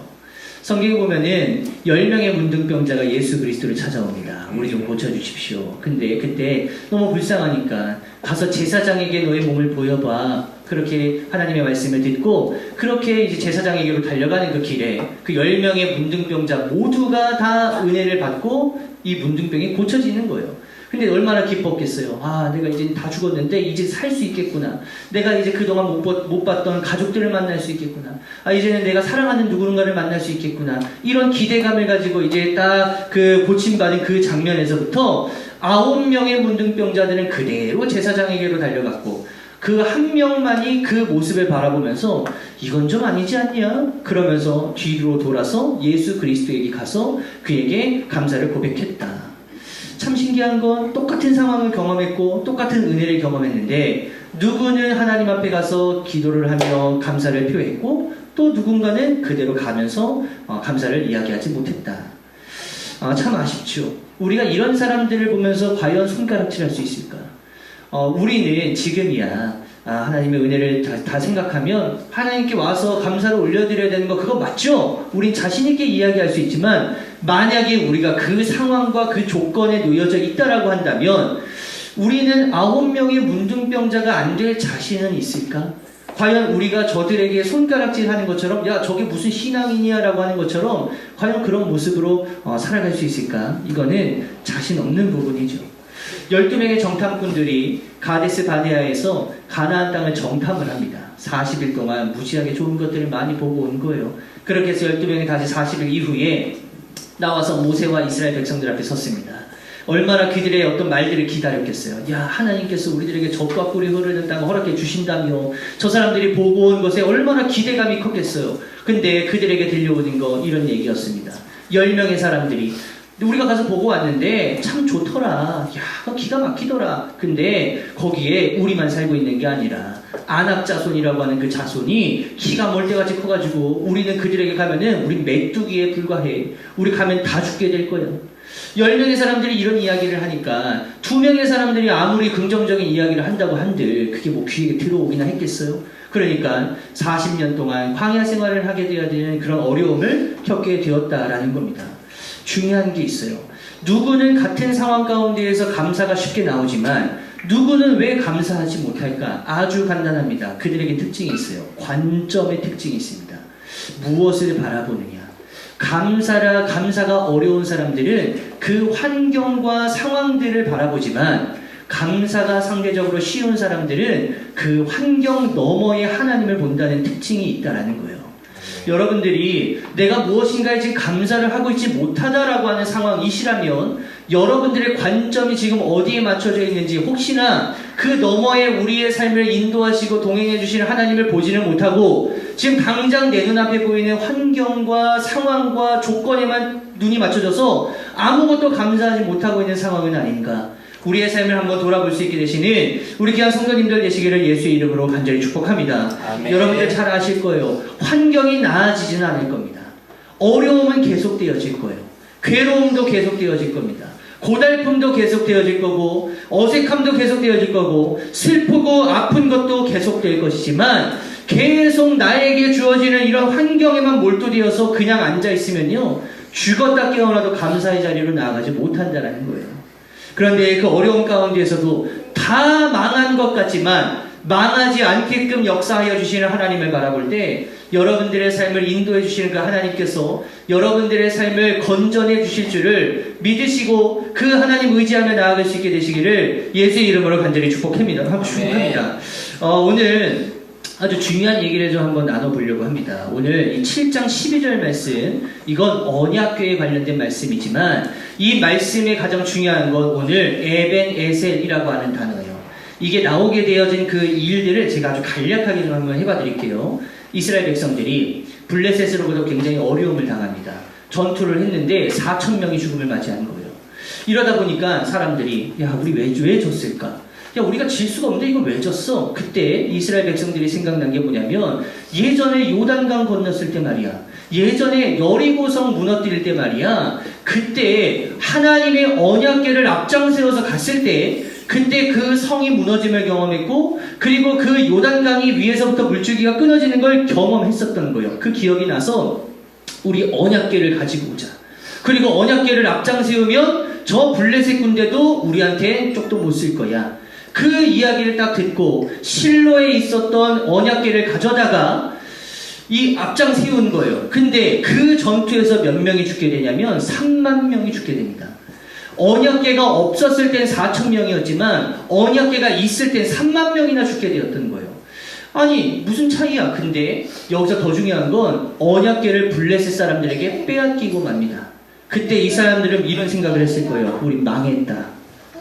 Speaker 9: 성경에 보면은 10명의 문둥병자가 예수 그리스도를 찾아옵니다. 우리 좀 고쳐주십시오. 근데 그때 너무 불쌍하니까 가서 제사장에게 너의 몸을 보여봐. 그렇게 하나님의 말씀을 듣고 그렇게 이제 제사장에게로 달려가는 그 길에 그 10명의 문둥병자 모두가 다 은혜를 받고 이 문둥병이 고쳐지는 거예요. 근데 얼마나 기뻤겠어요. 내가 이제 다 죽었는데 이제 살 수 있겠구나. 내가 이제 그동안 못 봤던 가족들을 만날 수 있겠구나. 이제는 내가 사랑하는 누군가를 만날 수 있겠구나. 이런 기대감을 가지고 이제 딱 그 고침받은 그 장면에서부터 9명의 문둥병자들은 그대로 제사장에게로 달려갔고, 그 한 명만이 그 모습을 바라보면서 이건 좀 아니지 않냐? 그러면서 뒤로 돌아서 예수 그리스도에게 가서 그에게 감사를 고백했다. 참 신기한 건 똑같은 상황을 경험했고 똑같은 은혜를 경험했는데, 누구는 하나님 앞에 가서 기도를 하며 감사를 표했고 또 누군가는 그대로 가면서 감사를 이야기하지 못했다. 참 아쉽죠. 우리가 이런 사람들을 보면서 과연 손가락질할 수 있을까? 우리는 지금이야 하나님의 은혜를 다 생각하면 하나님께 와서 감사를 올려드려야 되는 거 그거 맞죠? 우린 자신있게 이야기할 수 있지만, 만약에 우리가 그 상황과 그 조건에 놓여져 있다라고 한다면 우리는 9명의 문둥병자가 안 될 자신은 있을까? 과연 우리가 저들에게 손가락질하는 것처럼 야 저게 무슨 신앙이냐 라고 하는 것처럼 과연 그런 모습으로 살아갈 수 있을까? 이거는 자신 없는 부분이죠. 12명의 정탐꾼들이 가데스 바네아에서 가나안 땅을 정탐을 합니다. 40일 동안 무지하게 좋은 것들을 많이 보고 온 거예요. 그렇게 해서 12명이 다시 40일 이후에 나와서 모세와 이스라엘 백성들 앞에 섰습니다. 얼마나 그들의 어떤 말들을 기다렸겠어요. 야, 하나님께서 우리들에게 젖과 꿀이 흐르는 땅을 허락해 주신다며, 저 사람들이 보고 온 것에 얼마나 기대감이 컸겠어요. 근데 그들에게 들려오는 거 이런 얘기였습니다. 10명의 사람들이 근데 우리가 가서 보고 왔는데 참 좋더라. 야, 기가 막히더라. 근데 거기에 우리만 살고 있는 게 아니라 아낙 자손이라고 하는 그 자손이 키가 멀대같이 커가지고 우리는 그들에게 가면은 우리 메뚜기에 불과해. 우리 가면 다 죽게 될 거야. 10명의 사람들이 이런 이야기를 하니까 2명의 사람들이 아무리 긍정적인 이야기를 한다고 한들 그게 뭐 귀에 들어오기나 했겠어요? 그러니까 40년 동안 광야 생활을 하게 되어야 되는 그런 어려움을 겪게 되었다라는 겁니다. 중요한 게 있어요. 누구는 같은 상황 가운데에서 감사가 쉽게 나오지만 누구는 왜 감사하지 못할까? 아주 간단합니다. 그들에게 특징이 있어요. 관점의 특징이 있습니다. 무엇을 바라보느냐. 감사가 어려운 사람들은 그 환경과 상황들을 바라보지만 감사가 상대적으로 쉬운 사람들은 그 환경 너머의 하나님을 본다는 특징이 있다라는 거예요. 여러분들이 내가 무엇인가에 지금 감사를 하고 있지 못하다라고 하는 상황이시라면 여러분들의 관점이 지금 어디에 맞춰져 있는지 혹시나 그 너머에 우리의 삶을 인도하시고 동행해 주시는 하나님을 보지는 못하고 지금 당장 내 눈앞에 보이는 환경과 상황과 조건에만 눈이 맞춰져서 아무것도 감사하지 못하고 있는 상황은 아닌가. 우리의 삶을 한번 돌아볼 수 있게 되시는 우리 귀한 성도님들 되시기를 예수의 이름으로 간절히 축복합니다.
Speaker 7: 아멘.
Speaker 9: 여러분들 잘 아실 거예요. 환경이 나아지지는 않을 겁니다. 어려움은 계속되어질 거예요. 괴로움도 계속되어질 겁니다. 고달픔도 계속되어질 거고 어색함도 계속되어질 거고 슬프고 아픈 것도 계속될 것이지만 계속 나에게 주어지는 이런 환경에만 몰두되어서 그냥 앉아있으면요 죽었다 깨어나도 감사의 자리로 나아가지 못한다는 거예요. 그런데 그 어려움 가운데에서도 다 망한 것 같지만 망하지 않게끔 역사하여 주시는 하나님을 바라볼 때 여러분들의 삶을 인도해 주시는 그 하나님께서 여러분들의 삶을 건져내 주실 줄을 믿으시고 그 하나님 의지하며 나아갈 수 있게 되시기를 예수의 이름으로 간절히 축복합니다. 오늘 아주 중요한 얘기를 좀 한번 나눠보려고 합니다. 오늘 이 7장 12절 말씀, 이건 언약궤에 관련된 말씀이지만 이 말씀의 가장 중요한 건 오늘 에벤에셀이라고 하는 단어예요. 이게 나오게 되어진 그 일들을 제가 아주 간략하게 좀 한번 해봐 드릴게요. 이스라엘 백성들이 블레셋으로부터 굉장히 어려움을 당합니다. 전투를 했는데 4,000명이 죽음을 맞이한 거예요. 이러다 보니까 사람들이 야 우리 왜 졌을까? 야 우리가 질 수가 없는데 이거 왜 졌어? 그때 이스라엘 백성들이 생각난 게 뭐냐면 예전에 요단강 건넜을 때 말이야. 예전에 여리고성 무너뜨릴 때 말이야. 그때 하나님의 언약궤를 앞장세워서 갔을 때 그때 그 성이 무너짐을 경험했고 그리고 그 요단강이 위에서부터 물줄기가 끊어지는 걸 경험했었던 거예요. 그 기억이 나서 우리 언약궤를 가지고 오자. 그리고 언약궤를 앞장세우면 저 블레셋 군대도 우리한테 쪽도 못 쓸 거야. 그 이야기를 딱 듣고 실로에 있었던 언약궤를 가져다가 이 앞장 세운 거예요. 근데 그 전투에서 몇 명이 죽게 되냐면 3만 명이 죽게 됩니다. 언약궤가 없었을 땐 4,000명이었지만 언약궤가 있을 땐 3만 명이나 죽게 되었던 거예요. 아니 무슨 차이야? 근데 여기서 더 중요한 건 언약궤를 블레셋 사람들에게 빼앗기고 맙니다. 그때 이 사람들은 이런 생각을 했을 거예요. 우리 망했다.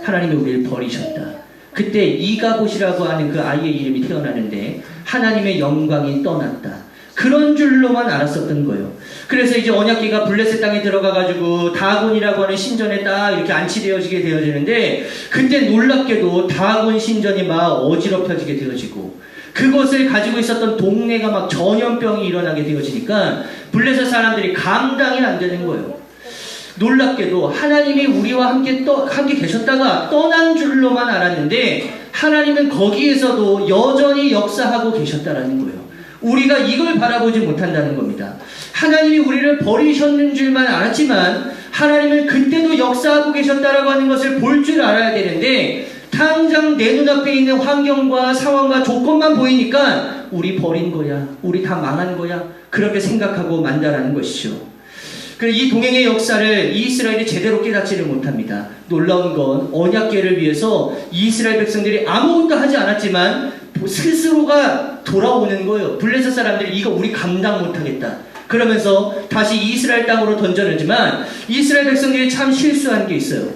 Speaker 9: 하나님이 우리를 버리셨다. 그때 이가봇이라고 하는 그 아이의 이름이 태어나는데 하나님의 영광이 떠났다. 그런 줄로만 알았었던 거예요. 그래서 이제 언약궤가 블레셋 땅에 들어가가지고 다곤이라고 하는 신전에 딱 이렇게 안치되어지게 되어지는데 그때 놀랍게도 다곤 신전이 막 어지럽혀지게 되어지고 그것을 가지고 있었던 동네가 막 전염병이 일어나게 되어지니까 블레셋 사람들이 감당이 안 되는 거예요. 놀랍게도 하나님이 우리와 함께 계셨다가 떠난 줄로만 알았는데 하나님은 거기에서도 여전히 역사하고 계셨다라는 거예요. 우리가 이걸 바라보지 못한다는 겁니다. 하나님이 우리를 버리셨는 줄만 알았지만 하나님은 그때도 역사하고 계셨다라고 하는 것을 볼 줄 알아야 되는데 당장 내 눈앞에 있는 환경과 상황과 조건만 보이니까 우리 버린 거야. 우리 다 망한 거야. 그렇게 생각하고 만다라는 것이죠. 이 동행의 역사를 이스라엘이 제대로 깨닫지를 못합니다. 놀라운 건 언약궤를 위해서 이스라엘 백성들이 아무것도 하지 않았지만 스스로가 돌아오는 거예요. 블레셋 사람들이 이거 우리 감당 못하겠다. 그러면서 다시 이스라엘 땅으로 던져내지만 이스라엘 백성들이 참 실수한 게 있어요.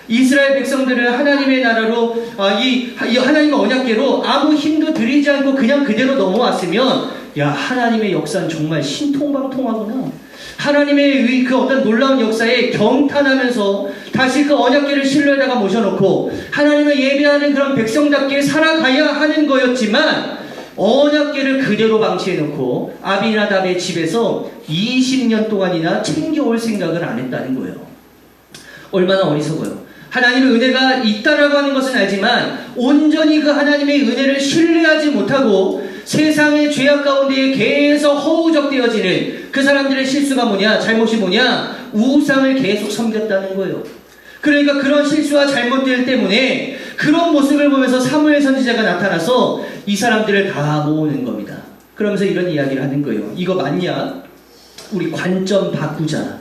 Speaker 9: 이스라엘 백성들은 하나님의 나라로 이 하나님의 언약궤로 아무 힘도 들이지 않고 그냥 그대로 넘어왔으면
Speaker 1: 야, 하나님의 역사는 정말 신통방통하구나. 하나님의 그 어떤 놀라운 역사에 경탄하면서 다시 그 언약궤를 실로에다가 모셔놓고 하나님을 예배하는 그런 백성답게 살아가야 하는 거였지만 언약궤를 그대로 방치해놓고 아비나답의 집에서 20년 동안이나 챙겨올 생각을 안 했다는 거예요. 얼마나 어리석어요. 하나님의 은혜가 있다라고 하는 것은 알지만 온전히 그 하나님의 은혜를 신뢰하지 못하고 세상의 죄악 가운데 계속 허우적대어지는 그 사람들의 실수가 뭐냐, 잘못이 뭐냐, 우상을 계속 섬겼다는 거예요. 그러니까 그런 실수와 잘못들 때문에 그런 모습을 보면서 사무엘 선지자가 나타나서 이 사람들을 다 모으는 겁니다. 그러면서 이런 이야기를 하는 거예요. 이거 맞냐? 우리 관점 바꾸자.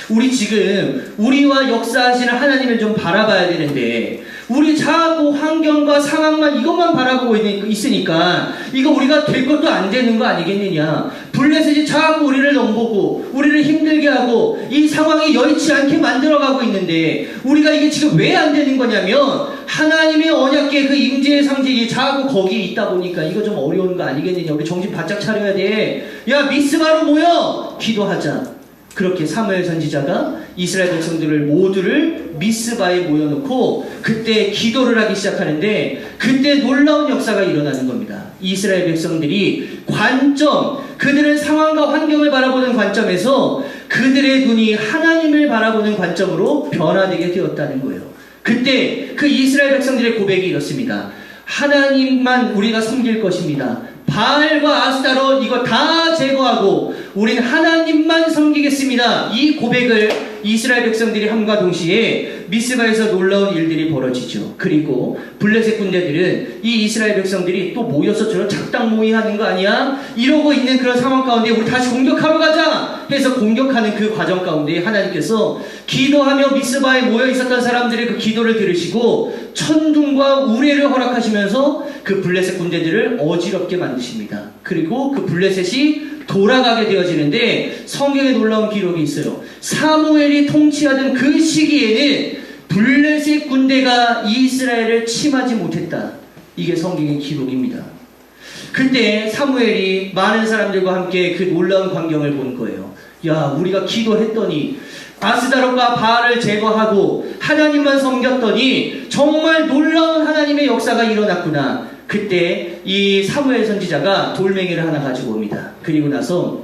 Speaker 1: 우리 지금 우리와 역사하시는 하나님을 좀 바라봐야 되는데 우리 자꾸 환경과 상황만 이것만 바라보고 있으니까 이거 우리가 될 것도 안 되는 거 아니겠느냐. 블레셋이 자꾸 우리를 넘보고 우리를 힘들게 하고 이 상황이 여의치 않게 만들어가고 있는데 우리가 이게 지금 왜 안 되는 거냐면 하나님의 언약궤 그 임재의 상징이 자꾸 거기에 있다 보니까 이거 좀 어려운 거 아니겠느냐. 우리 정신 바짝 차려야 돼. 야, 미스바로 모여 기도하자. 그렇게 사무엘 선지자가 이스라엘 백성들을 모두를 미스바에 모여놓고 그때 기도를 하기 시작하는데 그때 놀라운 역사가 일어나는 겁니다. 이스라엘 백성들이 관점, 그들은 상황과 환경을 바라보는 관점에서 그들의 눈이 하나님을 바라보는 관점으로 변화되게 되었다는 거예요. 그때 그 이스라엘 백성들의 고백이 이렇습니다. 하나님만 우리가 섬길 것입니다. 바알과 아스타롯 이거 다 제거하고 우린 하나님만 섬기겠습니다. 이 고백을 이스라엘 백성들이 함과 동시에 미스바에서 놀라운 일들이 벌어지죠. 그리고 블레셋 군대들은 이 이스라엘 백성들이 또 모여서 저런 작당 모의하는 거 아니야? 이러고 있는 그런 상황 가운데 우리 다시 공격하러 가자 해서 공격하는 그 과정 가운데 하나님께서 기도하며 미스바에 모여 있었던 사람들의 그 기도를 들으시고 천둥과 우레를 허락하시면서 그 블레셋 군대들을 어지럽게 만드십니다. 그리고 그 블레셋이 돌아가게 되어지는데 성경에 놀라운 기록이 있어요. 사무엘이 통치하던 그 시기에는 블레셋 군대가 이스라엘을 침하지 못했다. 이게 성경의 기록입니다. 그때 사무엘이 많은 사람들과 함께 그 놀라운 광경을 본 거예요. 야, 우리가 기도했더니 아스다롯과 바알을 제거하고 하나님만 섬겼더니 정말 놀라운 하나님의 역사가 일어났구나. 그때 이 사무엘 선지자가 돌멩이를 하나 가지고 옵니다. 그리고 나서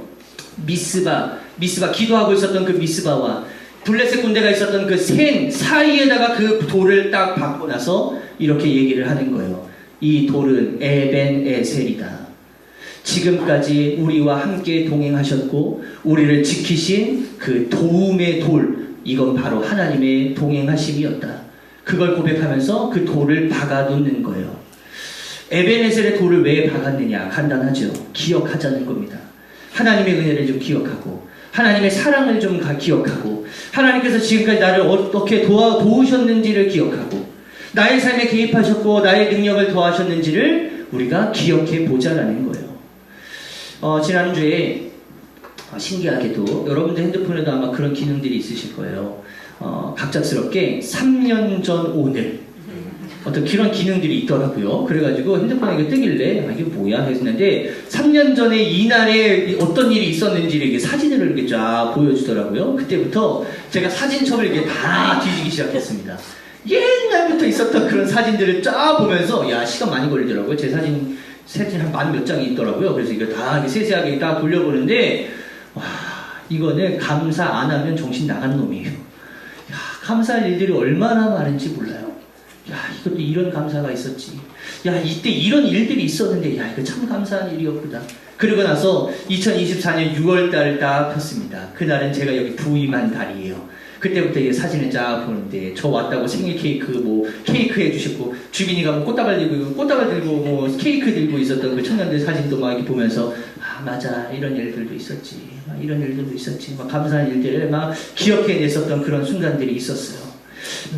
Speaker 1: 미스바 기도하고 있었던 그 미스바와 블레셋 군대가 있었던 그 생 사이에다가 그 돌을 딱 박고 나서 이렇게 얘기를 하는 거예요. 이 돌은 에벤에셀이다. 지금까지 우리와 함께 동행하셨고 우리를 지키신 그 도움의 돌, 이건 바로 하나님의 동행하심이었다. 그걸 고백하면서 그 돌을 박아놓는 거예요. 에벤에셀의 돌을 왜 박았느냐? 간단하죠. 기억하자는 겁니다. 하나님의 은혜를 좀 기억하고 하나님의 사랑을 좀 기억하고 하나님께서 지금까지 나를 어떻게 도우셨는지를 기억하고 나의 삶에 개입하셨고 나의 능력을 더하셨는지를 우리가 기억해 보자라는 거예요. 지난주에 신기하게도 여러분들 핸드폰에도 아마 그런 기능들이 있으실 거예요. 갑작스럽게 3년 전 오늘 어떤 그런 기능들이 있더라고요. 그래가지고 핸드폰에 이게 뜨길래 이게 뭐야 했는데 3년 전에 이날에 어떤 일이 있었는지를 이렇게 사진을 이렇게 쫙 보여주더라고요. 그때부터 제가 사진첩을 이렇게 다 뒤지기 시작했습니다. 옛날부터 있었던 그런 사진들을 쫙 보면서 야, 시간 많이 걸리더라고요. 제 사진 한 만 몇 장이 있더라고요. 그래서 이거 다 세세하게 딱 돌려보는데 와, 이거는 감사 안 하면 정신 나가는 놈이에요. 야, 감사할 일들이 얼마나 많은지 몰라요. 야, 이것도 이런 감사가 있었지. 야, 이때 이런 일들이 있었는데 야, 이거 참 감사한 일이었구나. 그리고 나서 2024년 6월달 딱 폈습니다. 그날은 제가 여기 부임한 달이에요. 그때부터 이 사진을 쫙 보는데 저 왔다고 생일 케이크 케이크 해주셨고 주빈이가 꽃다발 들고 케이크 들고 있었던 그 청년들 사진도 막 이렇게 보면서 아, 맞아, 이런 일들도 있었지, 이런 일들도 있었지, 막 감사한 일들을 막 기억해냈었던 그런 순간들이 있었어요.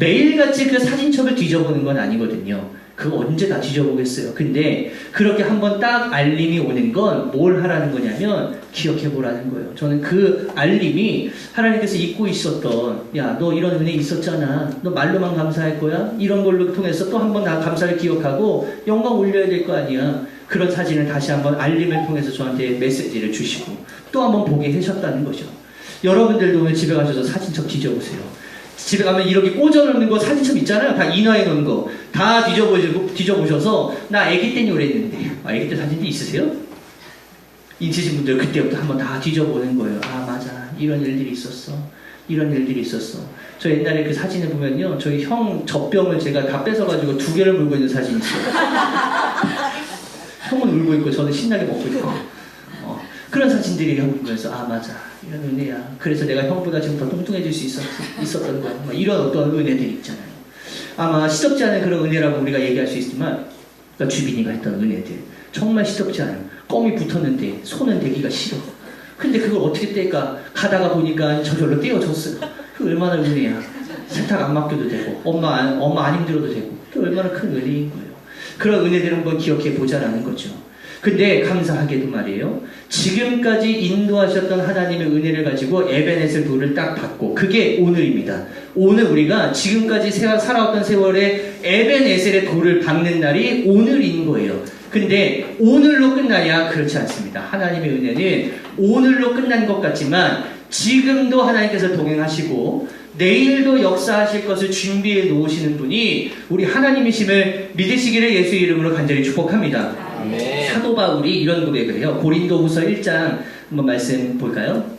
Speaker 1: 매일같이 그 사진첩을 뒤져보는 건 아니거든요. 그거 언제 다 뒤져보겠어요. 근데 그렇게 한번 딱 알림이 오는 건 뭘 하라는 거냐면 기억해보라는 거예요. 저는 그 알림이 하나님께서 잊고 있었던 야, 너 이런 은혜 있었잖아, 너 말로만 감사할 거야, 이런 걸로 통해서 또 한 번 나 감사를 기억하고 영광 올려야 될 거 아니야. 그런 사진을 다시 한번 알림을 통해서 저한테 메시지를 주시고 또 한번 보게 하셨다는 거죠. 여러분들도 오늘 집에 가셔서 사진첩 뒤져보세요. 집에 가면 이렇게 꽂아놓는 거 사진첩 있잖아요. 다 인화해 놓은 거 다 뒤져보셔서 나 아기 때 요랬는데 아기 때 사진도 있으세요? 있으신 분들 그때부터 한번 다 뒤져보는 거예요. 아 맞아 이런 일들이 있었어. 이런 일들이 있었어. 저 옛날에 그 사진을 보면요, 저희 형 젖병을 제가 다 뺏어가지고 2개를 물고 있는 사진이 있어요. 형은 울고 있고 저는 신나게 먹고 있고. 그런 사진들이 형 보면서 아 맞아 이런 은혜야. 그래서 내가 형보다 지금 더 뚱뚱해질 수 있었던 거야. 막 이런 어떤 은혜들이 있잖아요. 아마 시덥지 않은 그런 은혜라고 우리가 얘기할 수 있지만, 그러니까 주빈이가 했던 은혜들 정말 시덥지 않아요. 껌이 붙었는데 손은 대기가 싫어. 근데 그걸 어떻게 뗄까? 가다가 보니까 저절로 떼어줬어요. 그 얼마나 은혜야. 세탁 안 맡겨도 되고 엄마 안 힘들어도 되고 그 얼마나 큰 은혜인 거예요. 그런 은혜들을 한번 기억해 보자라는 거죠. 근데 감사하게도 말이에요, 지금까지 인도하셨던 하나님의 은혜를 가지고 에베네셀 돌을 딱 받고, 그게 오늘입니다. 오늘 우리가 지금까지 살아왔던 세월에 에베네셀의 돌을 받는 날이 오늘인 거예요. 근데 오늘로 끝나냐? 그렇지 않습니다. 하나님의 은혜는 오늘로 끝난 것 같지만 지금도 하나님께서 동행하시고 내일도 역사하실 것을 준비해 놓으시는 분이 우리 하나님이심을 믿으시기를 예수의 이름으로 간절히 축복합니다.
Speaker 7: 아멘.
Speaker 1: 사도 바울이 이런 고백을 해요. 고린도후서 1장 한번 말씀 볼까요?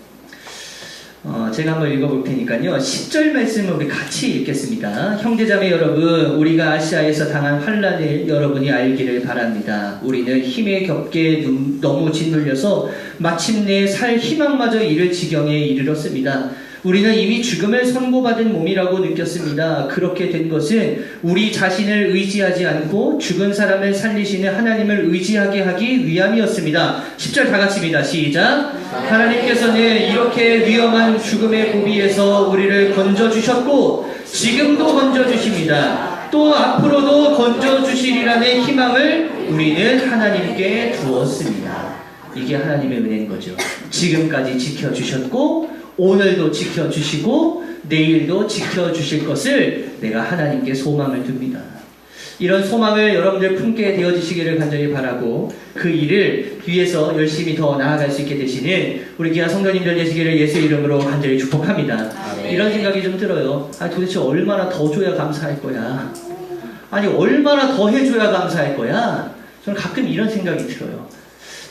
Speaker 1: 제가 한번 읽어볼 테니까요. 10절 말씀을 우리 같이 읽겠습니다. 형제자매 여러분, 우리가 아시아에서 당한 환난을 여러분이 알기를 바랍니다. 우리는 힘에 겹게 너무 짓눌려서 마침내 살 희망마저 잃을 지경에 이르렀습니다. 우리는 이미 죽음을 선고받은 몸이라고 느꼈습니다. 그렇게 된 것은 우리 자신을 의지하지 않고 죽은 사람을 살리시는 하나님을 의지하게 하기 위함이었습니다. 10절 다 같이입니다. 시작. 하나님께서는 이렇게 위험한 죽음의 고비에서 우리를 건져주셨고 지금도 건져주십니다. 또 앞으로도 건져주시리라는 희망을 우리는 하나님께 두었습니다. 이게 하나님의 은혜인 거죠. 지금까지 지켜주셨고 오늘도 지켜주시고 내일도 지켜주실 것을 내가 하나님께 소망을 둡니다. 이런 소망을 여러분들 품게 되어지시기를 간절히 바라고, 그 일을 위해서 열심히 더 나아갈 수 있게 되시는 우리 귀한 성도님들 되시기를 예수의 이름으로 간절히 축복합니다. 이런 생각이 좀 들어요. 도대체 얼마나 더 줘야 감사할 거야? 아니 얼마나 더 해줘야 감사할 거야? 저는 가끔 이런 생각이 들어요.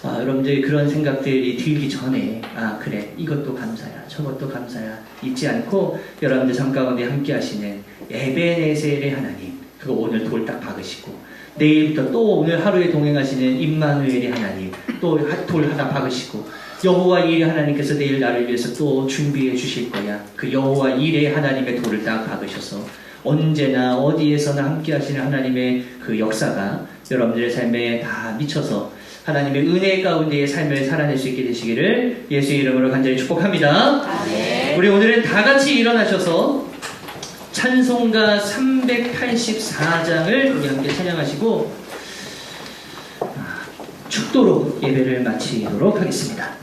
Speaker 1: 여러분들이 그런 생각들이 들기 전에 그래 이것도 감사야 저것도 감사야 잊지 않고 여러분들 삶 가운데 함께 하시는 에베네셀의 하나님, 그거 오늘 돌 딱 박으시고 내일부터 또 오늘 하루에 동행하시는 임마누엘의 하나님 또 돌 하나 박으시고, 여호와 일의 하나님께서 내일 나를 위해서 또 준비해 주실 거야. 그 여호와 일의 하나님의 돌을 딱 박으셔서 언제나 어디에서나 함께 하시는 하나님의 그 역사가 여러분들의 삶에 다 미쳐서 하나님의 은혜 가운데의 삶을 살아낼 수 있게 되시기를 예수의 이름으로 간절히 축복합니다. 아멘. 우리 오늘은 다 같이 일어나셔서 찬송가 384장을 우리 함께 찬양하시고 축도로 예배를 마치도록 하겠습니다.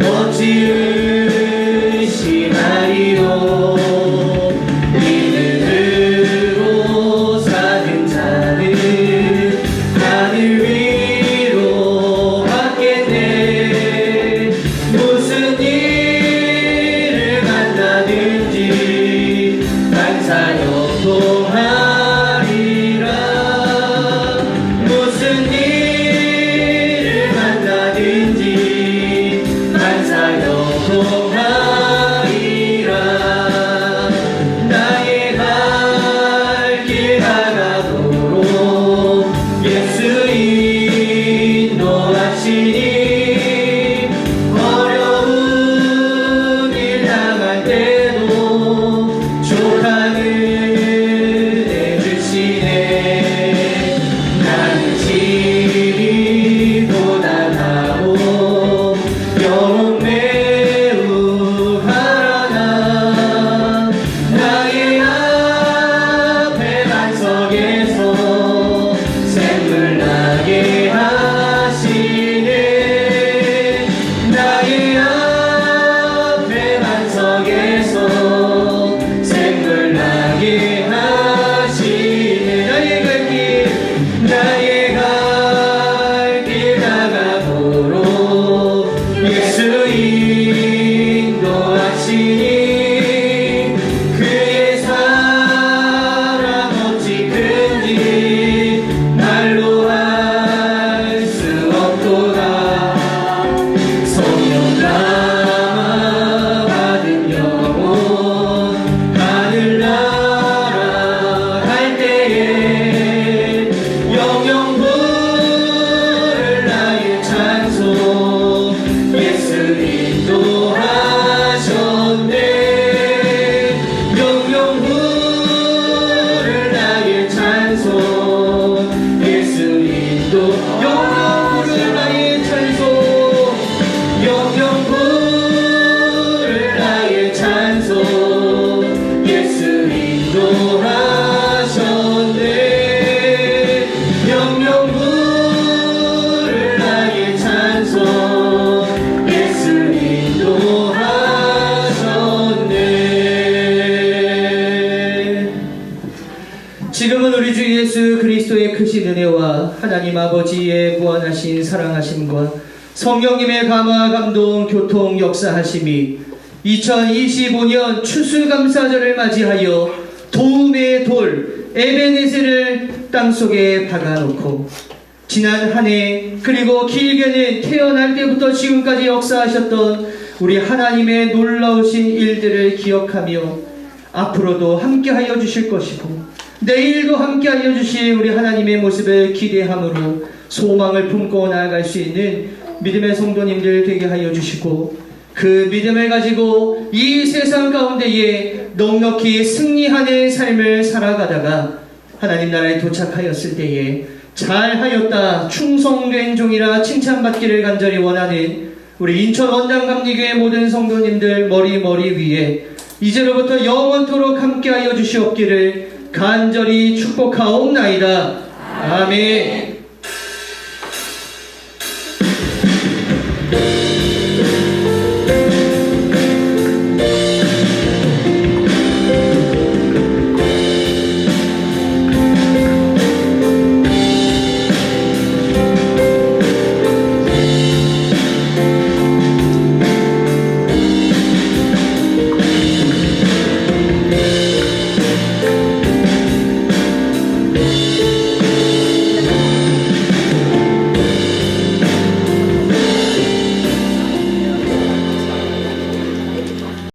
Speaker 3: 어찌
Speaker 2: 하나님 아버지의 무한하신 사랑하심과 성령님의 감화 감동 교통 역사하심이 2025년 추수감사절을 맞이하여 도움의 돌 에베네셀을 땅속에 박아놓고 지난 한 해 그리고 길게는 태어날 때부터 지금까지 역사하셨던 우리 하나님의 놀라우신 일들을 기억하며 앞으로도 함께하여 주실 것이고 내일도 함께하여 주실 우리 하나님의 모습을 기대함으로 소망을 품고 나아갈 수 있는 믿음의 성도님들 되게 하여 주시고 그 믿음을 가지고 이 세상 가운데에 넉넉히 승리하는 삶을 살아가다가 하나님 나라에 도착하였을 때에 잘하였다 충성된 종이라 칭찬받기를 간절히 원하는 우리 인천 원당감리교회 모든 성도님들 머리 위에 이제로부터 영원토록 함께하여 주시옵기를 간절히 축복하옵나이다. 아멘.